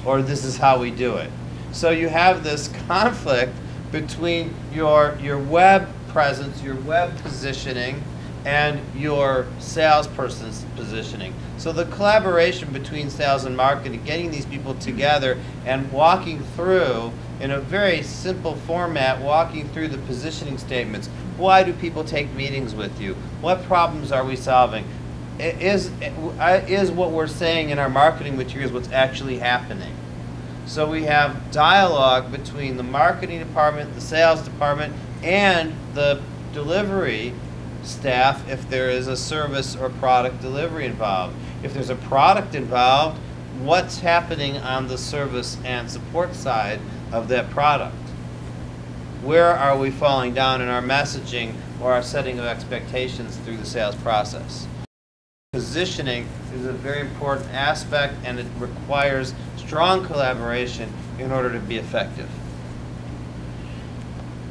Or this is how we do it. So you have this conflict between your web presence, your web positioning, and your salesperson's positioning. So the collaboration between sales and marketing, getting these people together and walking through, in a very simple format, walking through the positioning statements. Why do people take meetings with you? What problems are we solving? Is what we're saying in our marketing materials what's actually happening? So we have dialogue between the marketing department, the sales department, and the delivery staff if there is a service or product delivery involved. If there's a product involved, what's happening on the service and support side of that product? Where are we falling down in our messaging or our setting of expectations through the sales process? Positioning is a very important aspect, and it requires strong collaboration in order to be effective.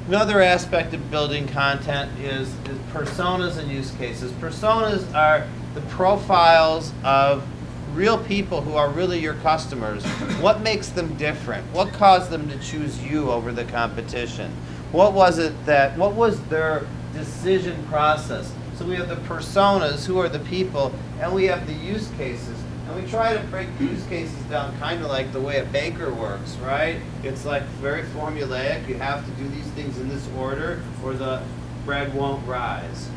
Another aspect of building content is personas and use cases. Personas are the profiles of real people who are really your customers. What makes them different? What caused them to choose you over the competition? What was their decision process? So we have the personas, who are the people, and we have the use cases. And we try to break use cases down kind of like the way a baker works, right? It's like very formulaic. You have to do these things in this order or the bread won't rise,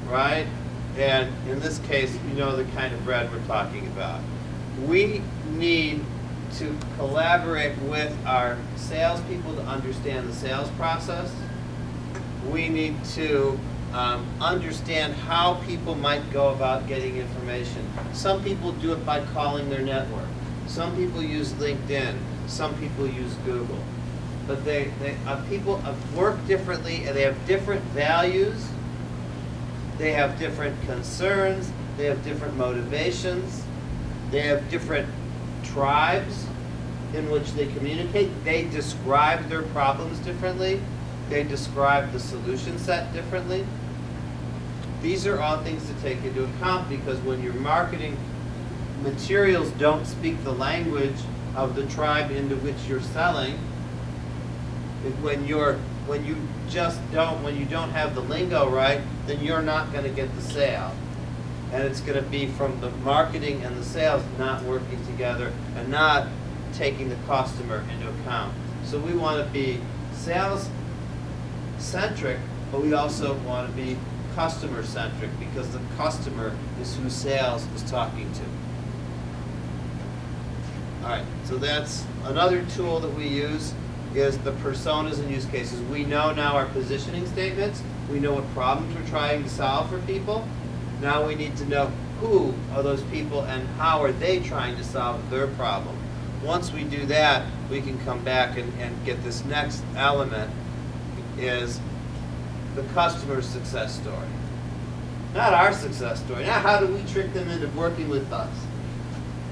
right? And in this case, you know the kind of bread we're talking about. We need to collaborate with our salespeople to understand the sales process. We need to understand how people might go about getting information. Some people do it by calling their network. Some people use LinkedIn. Some people use Google. But people work differently, and they have different values. They have different concerns. They have different motivations. They have different tribes in which they communicate. They describe their problems differently. They describe the solution set differently. These are all things to take into account, because when your marketing materials don't speak the language of the tribe into which you're selling, when your when you don't have the lingo right, then you're not going to get the sale. And it's going to be from the marketing and the sales not working together and not taking the customer into account. So we want to be sales centric, but we also want to be customer centric, because the customer is who sales is talking to. All right, so that's another tool that we use, is the personas and use cases. We know now our positioning statements. We know what problems we're trying to solve for people. Now we need to know who are those people and how are they trying to solve their problem. Once we do that, we can come back and get this next element, is the customer success story. Not our success story. Not how did we trick them into working with us.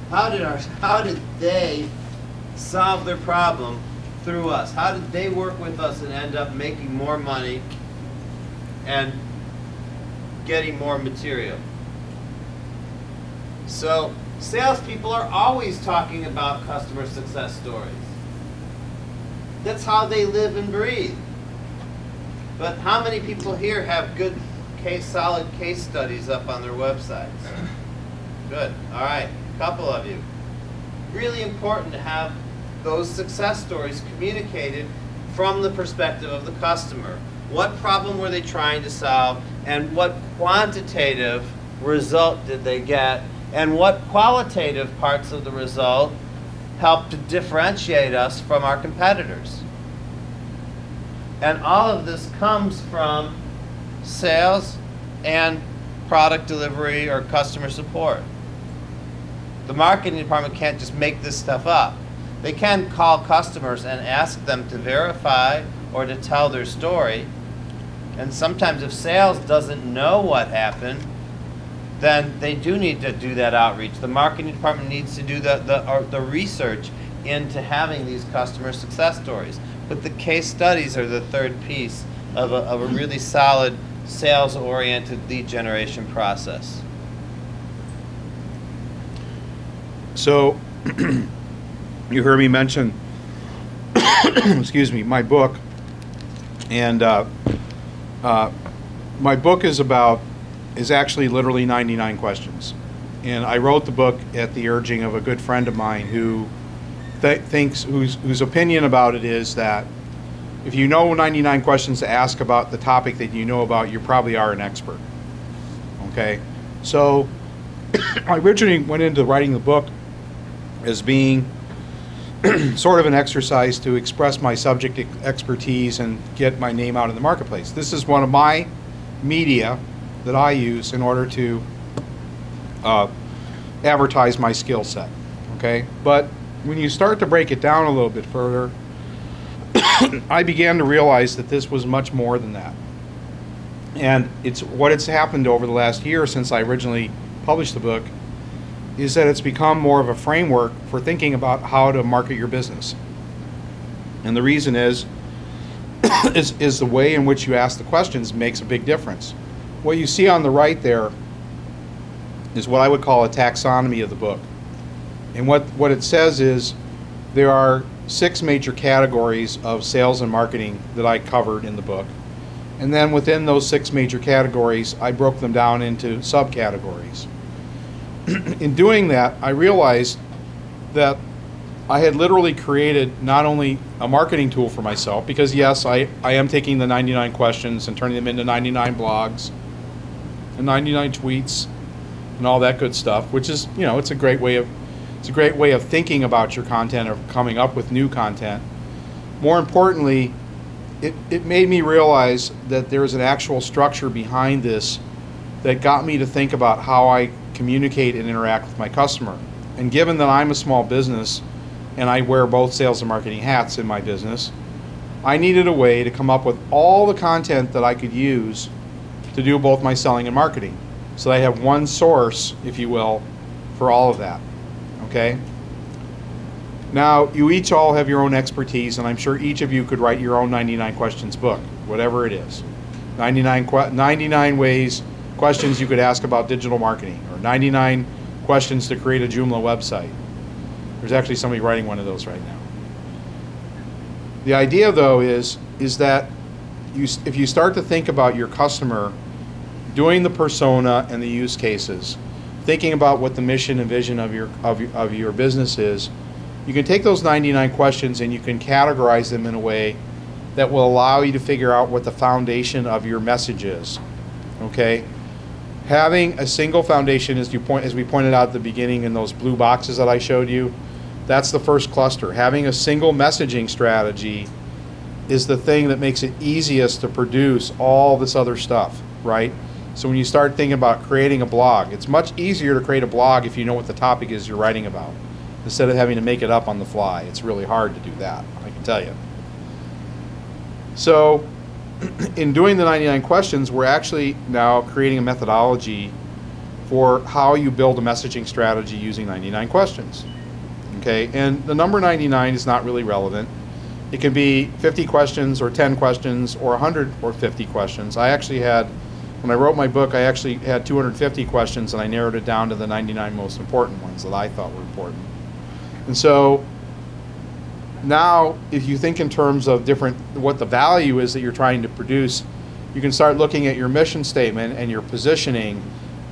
How did they solve their problem through us? How did they work with us and end up making more money and getting more material? So salespeople are always talking about customer success stories. That's how they live and breathe. But how many people here have good solid case studies up on their websites? Good. All right. A couple of you. Really important to have those success stories communicated from the perspective of the customer. What problem were they trying to solve, and what quantitative result did they get, and what qualitative parts of the result help to differentiate us from our competitors? And all of this comes from sales and product delivery or customer support. The marketing department can't just make this stuff up. They can call customers and ask them to verify or to tell their story. And sometimes if sales doesn't know what happened, then they do need to do that outreach. The marketing department needs to do the research into having these customer success stories. But the case studies are the third piece of a really solid sales-oriented lead generation process. So, you heard me mention, excuse me, my book, and my book is actually literally 99 questions, and I wrote the book at the urging of a good friend of mine who whose opinion about it is that if you know 99 questions to ask about the topic that you know about, you probably are an expert. Okay, so I originally went into writing the book as being sort of an exercise to express my subject expertise and get my name out in the marketplace. This is one of my media that I use in order to advertise my skill set. Okay, but when you start to break it down a little bit further, I began to realize that this was much more than that. And it's happened over the last year since I originally published the book is that it's become more of a framework for thinking about how to market your business. And the reason is the way in which you ask the questions makes a big difference. What you see on the right there is what I would call a taxonomy of the book. And what it says is there are 6 major categories of sales and marketing that I covered in the book. And then within those 6 major categories, I broke them down into subcategories. In doing that, I realized that I had literally created not only a marketing tool for myself, because yes, I am taking the 99 questions and turning them into 99 blogs and 99 tweets and all that good stuff, which is, it's a great way of thinking about your content or coming up with new content. More importantly, it made me realize that there's an actual structure behind this that got me to think about how I communicate and interact with my customer. And given that I'm a small business and I wear both sales and marketing hats in my business, I needed a way to come up with all the content that I could use to do both my selling and marketing. So I have one source, if you will, for all of that. Okay? Now, you each all have your own expertise, and I'm sure each of you could write your own 99 questions book, whatever it is. 99 questions you could ask about digital marketing, or 99 questions to create a Joomla website. There's actually somebody writing one of those right now. The idea, though, is that if you start to think about your customer, doing the persona and the use cases, thinking about what the mission and vision of your business is, you can take those 99 questions and you can categorize them in a way that will allow you to figure out what the foundation of your message is. Okay? Having a single foundation, as we pointed out at the beginning in those blue boxes that I showed you, that's the first cluster. Having a single messaging strategy is the thing that makes it easiest to produce all this other stuff, right? So when you start thinking about creating a blog, it's much easier to create a blog if you know what the topic is you're writing about, instead of having to make it up on the fly. It's really hard to do that, I can tell you. So in doing the 99 questions, we're actually now creating a methodology for how you build a messaging strategy using 99 questions. Okay, and the number 99 is not really relevant. It can be 50 questions or 10 questions or 100 or 50 questions. I actually had, when I wrote my book, I actually had 250 questions and I narrowed it down to the 99 most important ones that I thought were important. And so now if you think in terms of what the value is that you're trying to produce, you can start looking at your mission statement and your positioning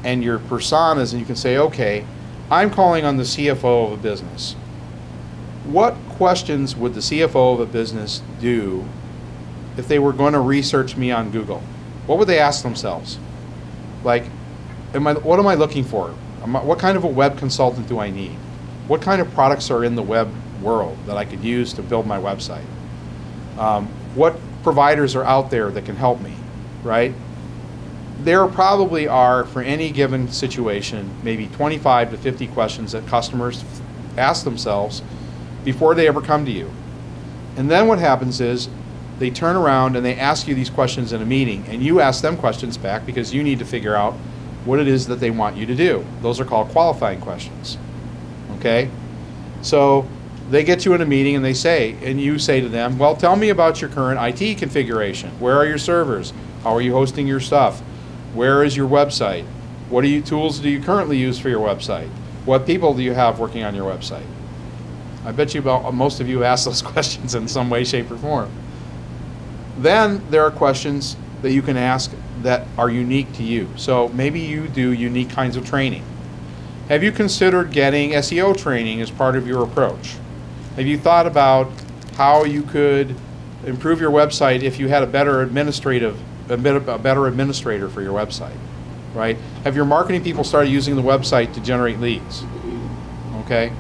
and your personas, and you can say, okay, I'm calling on the CFO of a business. What questions would the CFO of a business do if they were going to research me on Google? What would they ask themselves? Like, what am I looking for? What kind of a web consultant do I need? What kind of products are in the web world that I could use to build my website? What providers are out there that can help me, right? There probably are, for any given situation, maybe 25 to 50 questions that customers ask themselves before they ever come to you. And then what happens is they turn around and they ask you these questions in a meeting, and you ask them questions back because you need to figure out what it is that they want you to do. Those are called qualifying questions. Okay? So they get you in a meeting and you say to them, well, tell me about your current IT configuration. Where are your servers? How are you hosting your stuff? Where is your website? What tools do you currently use for your website? What people do you have working on your website? I bet you most of you ask those questions in some way, shape, or form. Then there are questions that you can ask that are unique to you. So maybe you do unique kinds of training. Have you considered getting SEO training as part of your approach? Have you thought about how you could improve your website if you had a better administrator for your website, right? Have your marketing people started using the website to generate leads? Okay,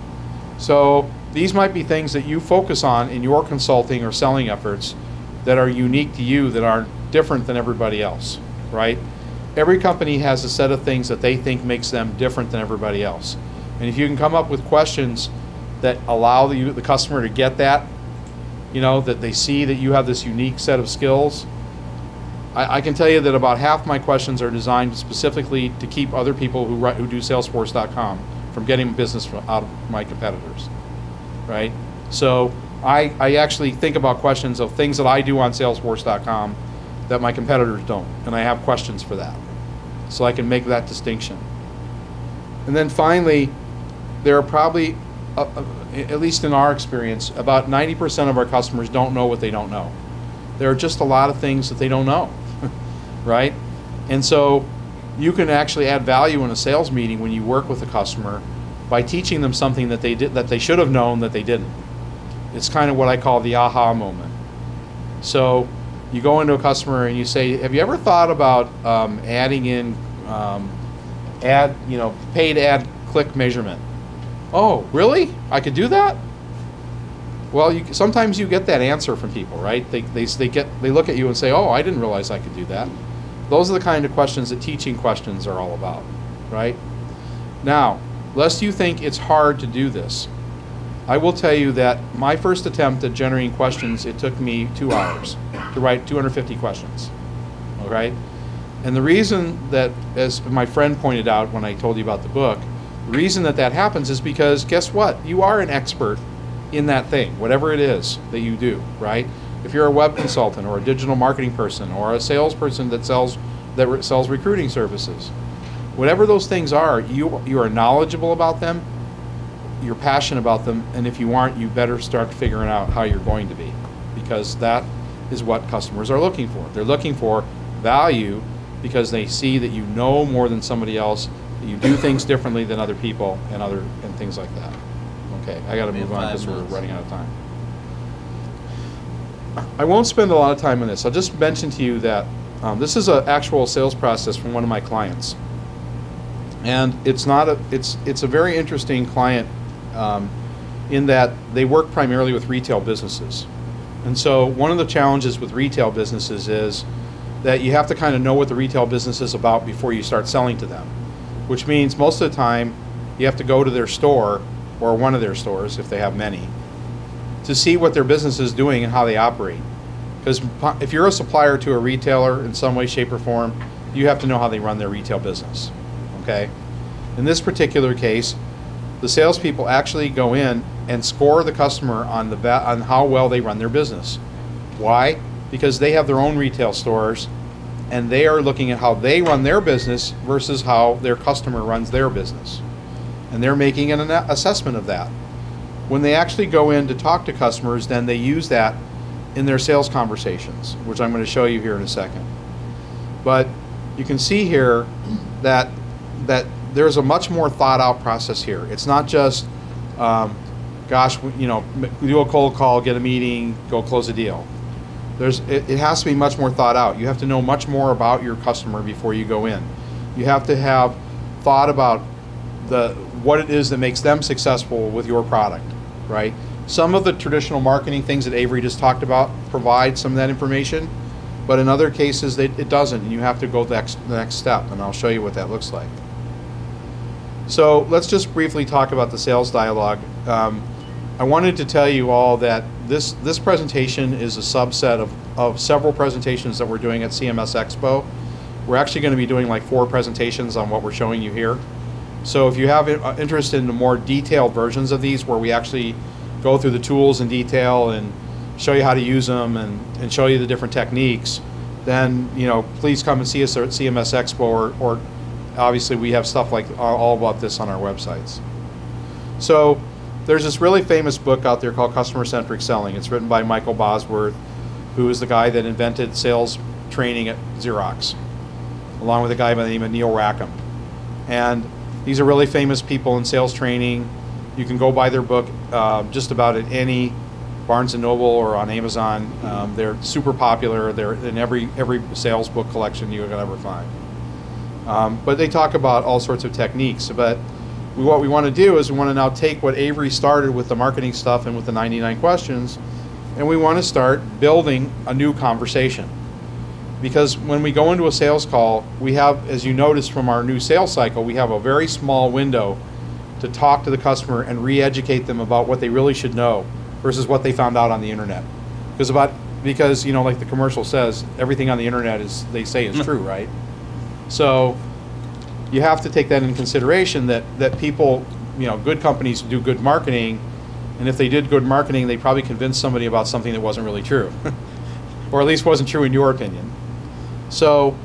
so these might be things that you focus on in your consulting or selling efforts that are unique to you, that are different than everybody else, right? Every company has a set of things that they think makes them different than everybody else. And if you can come up with questions that allow the customer to get that, that they see that you have this unique set of skills, I can tell you that about half my questions are designed specifically to keep other people who do Salesforce.com from getting business out of my competitors, right? So I actually think about questions of things that I do on Salesforce.com that my competitors don't, and I have questions for that. So I can make that distinction. And then finally, there are probably, at least in our experience, about 90% of our customers don't know what they don't know. There are just a lot of things that they don't know, right? And so you can actually add value in a sales meeting when you work with a customer by teaching them something that they should have known that they didn't. It's kind of what I call the aha moment. So you go into a customer and you say, have you ever thought about adding in paid ad click measurement? Oh, really? I could do that? Well, sometimes you get that answer from people, right? They look at you and say, oh, I didn't realize I could do that. Those are the kind of questions that teaching questions are all about, right? Now, lest you think it's hard to do this, I will tell you that my first attempt at generating questions, it took me 2 hours to write 250 questions, all right? And the reason that, as my friend pointed out when I told you about the book, the reason that happens is because, guess what? You are an expert in that thing, whatever it is that you do, right? If you're a web consultant or a digital marketing person or a salesperson that sells recruiting services, whatever those things are, you are knowledgeable about them, you're passionate about them, and if you aren't, you better start figuring out how you're going to be, because that is what customers are looking for. They're looking for value because they see that you know more than somebody else, that you do things differently than other people, and things like that. Okay, I got to move on because we're running out of time. I won't spend a lot of time on this. I'll just mention to you that this is an actual sales process from one of my clients, and it's a very interesting client in that they work primarily with retail businesses. And so one of the challenges with retail businesses is that you have to kind of know what the retail business is about before you start selling to them, which means most of the time you have to go to their store or one of their stores, if they have many, to see what their business is doing and how they operate. Because if you're a supplier to a retailer in some way, shape, or form, you have to know how they run their retail business. Okay? In this particular case, the salespeople actually go in and score the customer on how well they run their business. Why? Because they have their own retail stores, and they are looking at how they run their business versus how their customer runs their business. And they're making an assessment of that. When they actually go in to talk to customers, then they use that in their sales conversations, which I'm going to show you here in a second. But you can see here that there's a much more thought out process here. It's not just, gosh, do a cold call, get a meeting, go close a deal. It has to be much more thought out. You have to know much more about your customer before you go in. You have to have thought about what it is that makes them successful with your product, right? Some of the traditional marketing things that Avery just talked about provide some of that information, but in other cases it doesn't, and you have to go the next step, and I'll show you what that looks like. So let's just briefly talk about the sales dialogue. I wanted to tell you all that this presentation is a subset of several presentations that we're doing at CMSExpo. We're actually going to be doing like 4 presentations on what we're showing you here. So if you have interest in the more detailed versions of these, where we actually go through the tools in detail and show you how to use them and show you the different techniques, then please come and see us at CMSExpo, or obviously we have stuff like all about this on our websites. So there's this really famous book out there called Customer-Centric Selling. It's written by Michael Bosworth, who is the guy that invented sales training at Xerox, along with a guy by the name of Neil Rackham. And these are really famous people in sales training. You can go buy their book just about at any Barnes & Noble or on Amazon. They're super popular. They're in every sales book collection you can ever find. But they talk about all sorts of techniques. But what we want to do is we want to now take what Avery started with the marketing stuff and with the 99 questions, and we want to start building a new conversation. Because when we go into a sales call, we have, as you noticed from our new sales cycle, we have a very small window to talk to the customer and re-educate them about what they really should know versus what they found out on the internet. Because like the commercial says, everything on the internet they say is true, right? So you have to take that into consideration that people, good companies do good marketing, and if they did good marketing, they probably convinced somebody about something that wasn't really true, or at least wasn't true in your opinion. So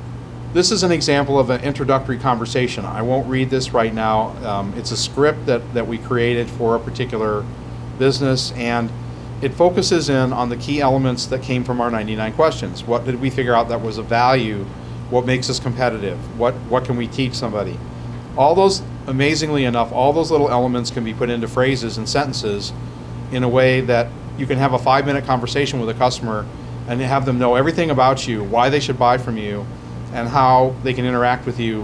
this is an example of an introductory conversation. I won't read this right now. It's a script that we created for a particular business, and it focuses in on the key elements that came from our 99 questions. What did we figure out that was of value? What makes us competitive? What can we teach somebody? All those, amazingly enough, all those little elements can be put into phrases and sentences in a way that you can have a 5-minute conversation with a customer and have them know everything about you, why they should buy from you, and how they can interact with you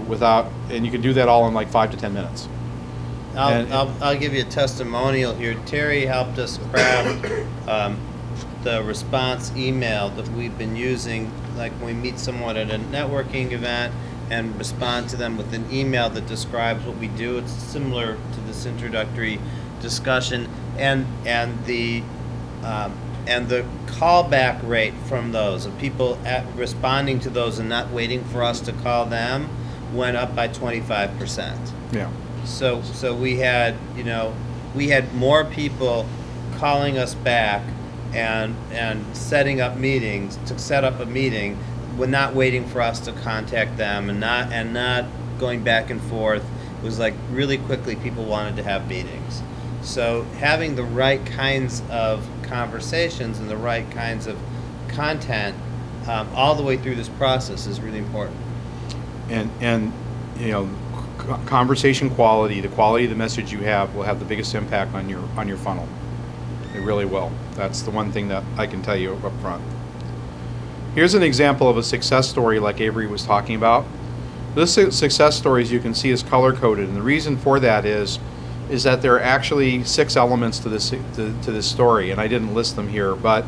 and you can do that all in like 5 to 10 minutes. I'll give you a testimonial here. Terry helped us craft the response email that we've been using, like when we meet someone at a networking event and respond to them with an email that describes what we do. It's similar to this introductory discussion, and the callback rate from those, of people responding to those and not waiting for us to call them, went up by 25%. Yeah. So we had more people calling us back and setting up meetings to set up a meeting, when not waiting for us to contact them and not going back and forth. It was like really quickly people wanted to have meetings. So having the right kinds of conversations and the right kinds of content all the way through this process is really important. And you know, conversation quality, the quality of the message you have will have the biggest impact on your funnel. It really will. That's the one thing that I can tell you up front. Here's an example of a success story like Avery was talking about. This success story, as you can see, is color-coded, and the reason for that is that there are actually 6 elements to this story, and I didn't list them here, but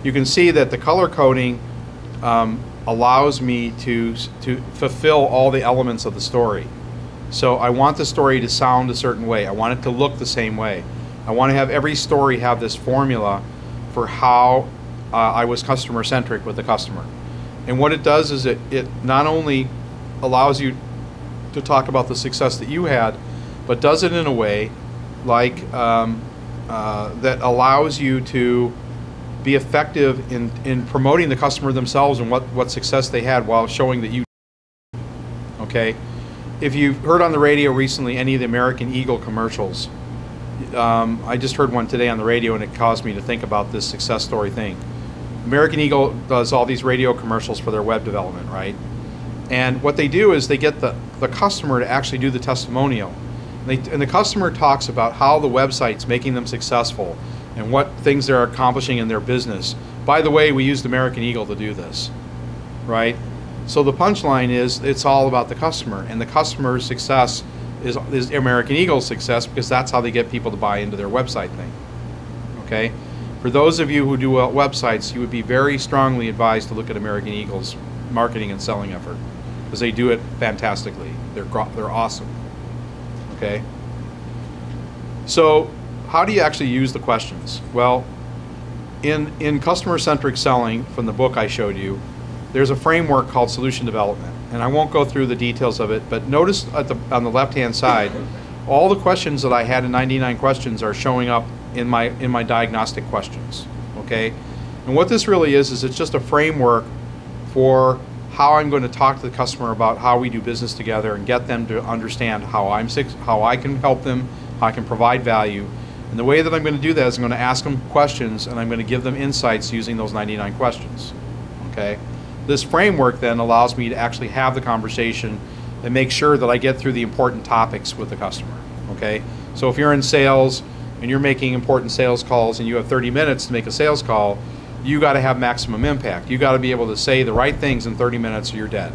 you can see that the color coding allows me to fulfill all the elements of the story. So I want the story to sound a certain way. I want it to look the same way. I want to have every story have this formula for how I was customer-centric with the customer. And what it does is it not only allows you to talk about the success that you had, but does it in a way like that allows you to be effective in promoting the customer themselves and what success they had while showing that you. Okay, if you've heard on the radio recently any of the American Eagle commercials, I just heard one today on the radio and it caused me to think about this success story thing. American Eagle does all these radio commercials for their web development, right? And what they do is they get the customer to actually do the testimonial. And the customer talks about how the website's making them successful and what things they're accomplishing in their business. By the way, we used American Eagle to do this, right? So the punchline is it's all about the customer, and the customer's success is American Eagle's success because that's how they get people to buy into their website thing, okay? For those of you who do websites, you would be very strongly advised to look at American Eagle's marketing and selling effort because they do it fantastically. They're awesome, okay? So how do you actually use the questions? Well, in customer-centric selling from the book I showed you, there's a framework called solution development. And I won't go through the details of it, but notice on the left-hand side, all the questions that I had in 99 questions are showing up in my diagnostic questions, okay? And what this really is it's just a framework for how I'm going to talk to the customer about how we do business together and get them to understand how I can help them, how I can provide value. And the way that I'm going to do that is I'm going to ask them questions and I'm going to give them insights using those 99 questions, okay? This framework then allows me to actually have the conversation and make sure that I get through the important topics with the customer, okay? So if you're in sales and you're making important sales calls and you have 30 minutes to make a sales call, you got to have maximum impact. You got to be able to say the right things in 30 minutes or you're dead.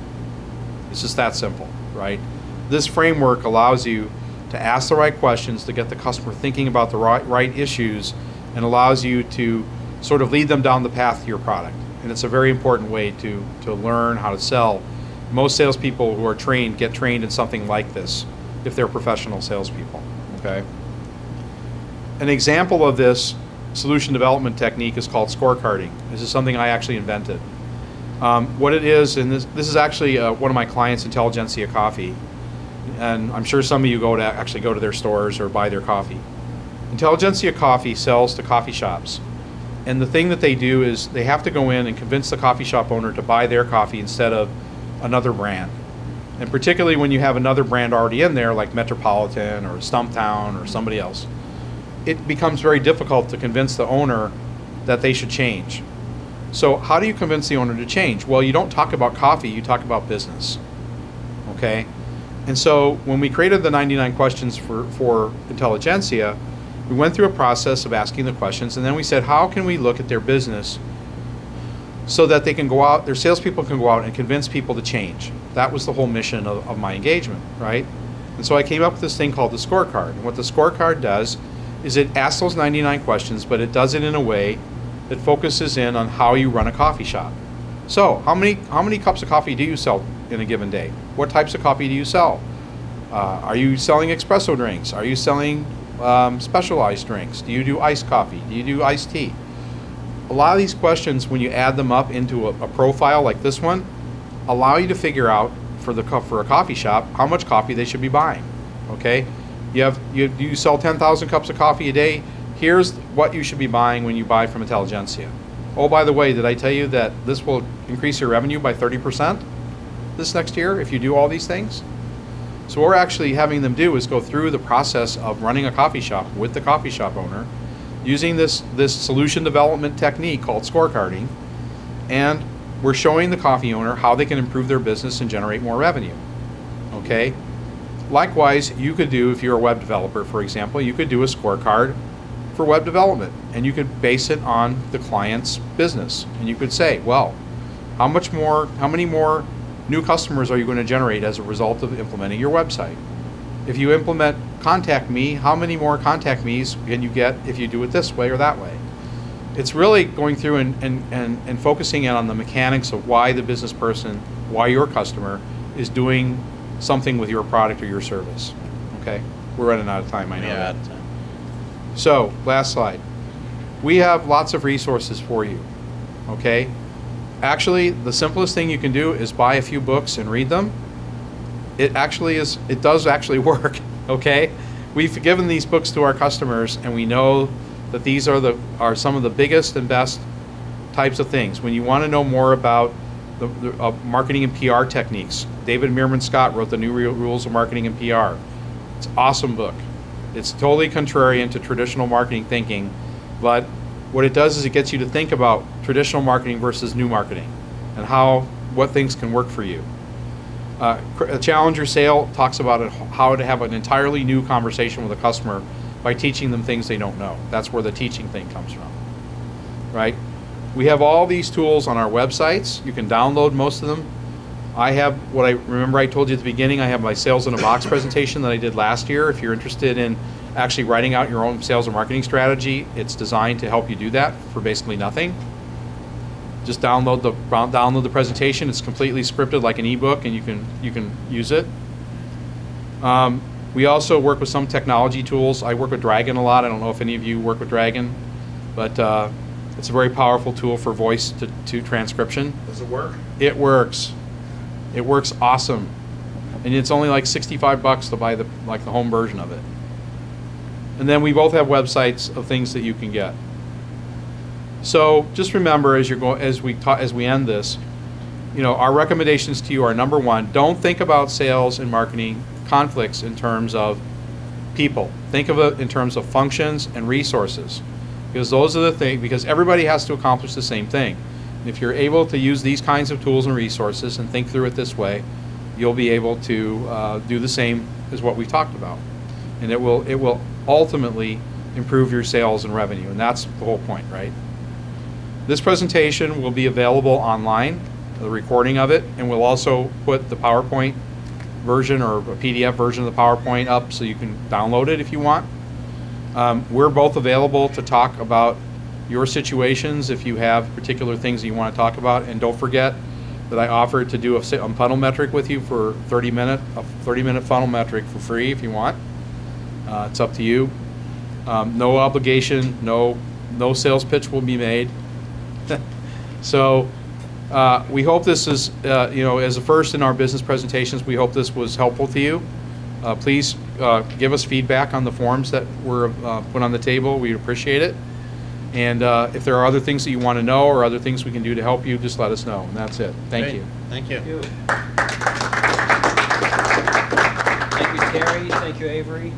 It's just that simple, right? This framework allows you to ask the right questions to get the customer thinking about the right issues and allows you to sort of lead them down the path to your product. And it's a very important way to learn how to sell. Most salespeople who are trained get trained in something like this if they're professional salespeople, okay? An example of this solution development technique is called scorecarding. This is something I actually invented. What it is, and this is actually one of my clients, Intelligentsia Coffee, and I'm sure some of you actually go to their stores or buy their coffee. Intelligentsia Coffee sells to coffee shops. And the thing that they do is they have to go in and convince the coffee shop owner to buy their coffee instead of another brand. And particularly when you have another brand already in there, like Metropolitan or Stumptown or somebody else, it becomes very difficult to convince the owner that they should change. So how do you convince the owner to change? Well, you don't talk about coffee, you talk about business, okay? And so when we created the 99 questions for Intelligentsia, we went through a process of asking the questions, and then we said, how can we look at their business so that they can go out, their salespeople can go out and convince people to change? That was the whole mission of my engagement, right? And so I came up with this thing called the scorecard. And what the scorecard does is it asks those 99 questions, but it does it in a way that focuses in on how you run a coffee shop. So how many cups of coffee do you sell in a given day? What types of coffee do you sell? Are you selling espresso drinks? Are you selling specialized drinks? Do you do iced coffee? Do you do iced tea? A lot of these questions, when you add them up into a profile like this one, allow you to figure out for a coffee shop how much coffee they should be buying. Okay, you sell 10,000 cups of coffee a day. Here's what you should be buying when you buy from Intelligentsia. Oh, by the way, did I tell you that this will increase your revenue by 30% this next year if you do all these things? So what we're actually having them do is go through the process of running a coffee shop with the coffee shop owner, using this solution development technique called scorecarding, and we're showing the coffee owner how they can improve their business and generate more revenue. Okay? Likewise, you could do, if you're a web developer, for example, you could do a scorecard for web development, and you could base it on the client's business. And you could say, well, how many more new customers are you going to generate as a result of implementing your website? If you implement Contact Me, how many more Contact Me's can you get if you do it this way or that way? It's really going through and focusing in on the mechanics of why the business person, why your customer is doing something with your product or your service. Okay? We're running out of time, I know that. Out of time. So, last slide. We have lots of resources for you. Okay? Actually, the simplest thing you can do is buy a few books and read them. It does actually work. Okay? We've given these books to our customers, and we know that these are some of the biggest and best types of things. When you want to know more about the marketing and PR techniques, David Meerman Scott wrote the New Rules of Marketing and PR. It's an awesome book. It's totally contrarian to traditional marketing thinking, but what it does is it gets you to think about traditional marketing versus new marketing and what things can work for you. A Challenger Sale talks about how to have an entirely new conversation with a customer by teaching them things they don't know. That's where the teaching thing comes from, right? We have all these tools on our websites. You can download most of them. I have remember I told you at the beginning, I have my Sales in a Box presentation that I did last year. If you're interested in actually writing out your own sales and marketing strategy, it's designed to help you do that for basically nothing. Just download the presentation. It's completely scripted like an ebook, and you can use it. We also work with some technology tools. I work with Dragon a lot. I don't know if any of you work with Dragon, but it's a very powerful tool for voice to transcription. Does it work? It works. It works awesome, and it's only like $65 to buy the home version of it. And then we both have websites of things that you can get. So just remember as we end this, our recommendations to you are: number one, don't think about sales and marketing conflicts in terms of people. Think of it in terms of functions and resources, because those are the things. Because everybody has to accomplish the same thing. And if you're able to use these kinds of tools and resources and think through it this way, you'll be able to do the same as what we've talked about, and it will ultimately improve your sales and revenue. And that's the whole point, right? This presentation will be available online, the recording of it, and we'll also put the PowerPoint version or a PDF version of the PowerPoint up so you can download it if you want. We're both available to talk about your situations if you have particular things that you want to talk about. And don't forget that I offered to do a funnel metric with you for 30-minute funnel metric for free if you want. It's up to you. No obligation, no sales pitch will be made. So we hope this is, as a first in our business presentations, we hope this was helpful to you. Please give us feedback on the forms that were put on the table. We'd appreciate it. And if there are other things that you want to know or other things we can do to help you, just let us know. And that's it. Thank Great. you. Thank you. Thank you, Terry. Thank you, Avery.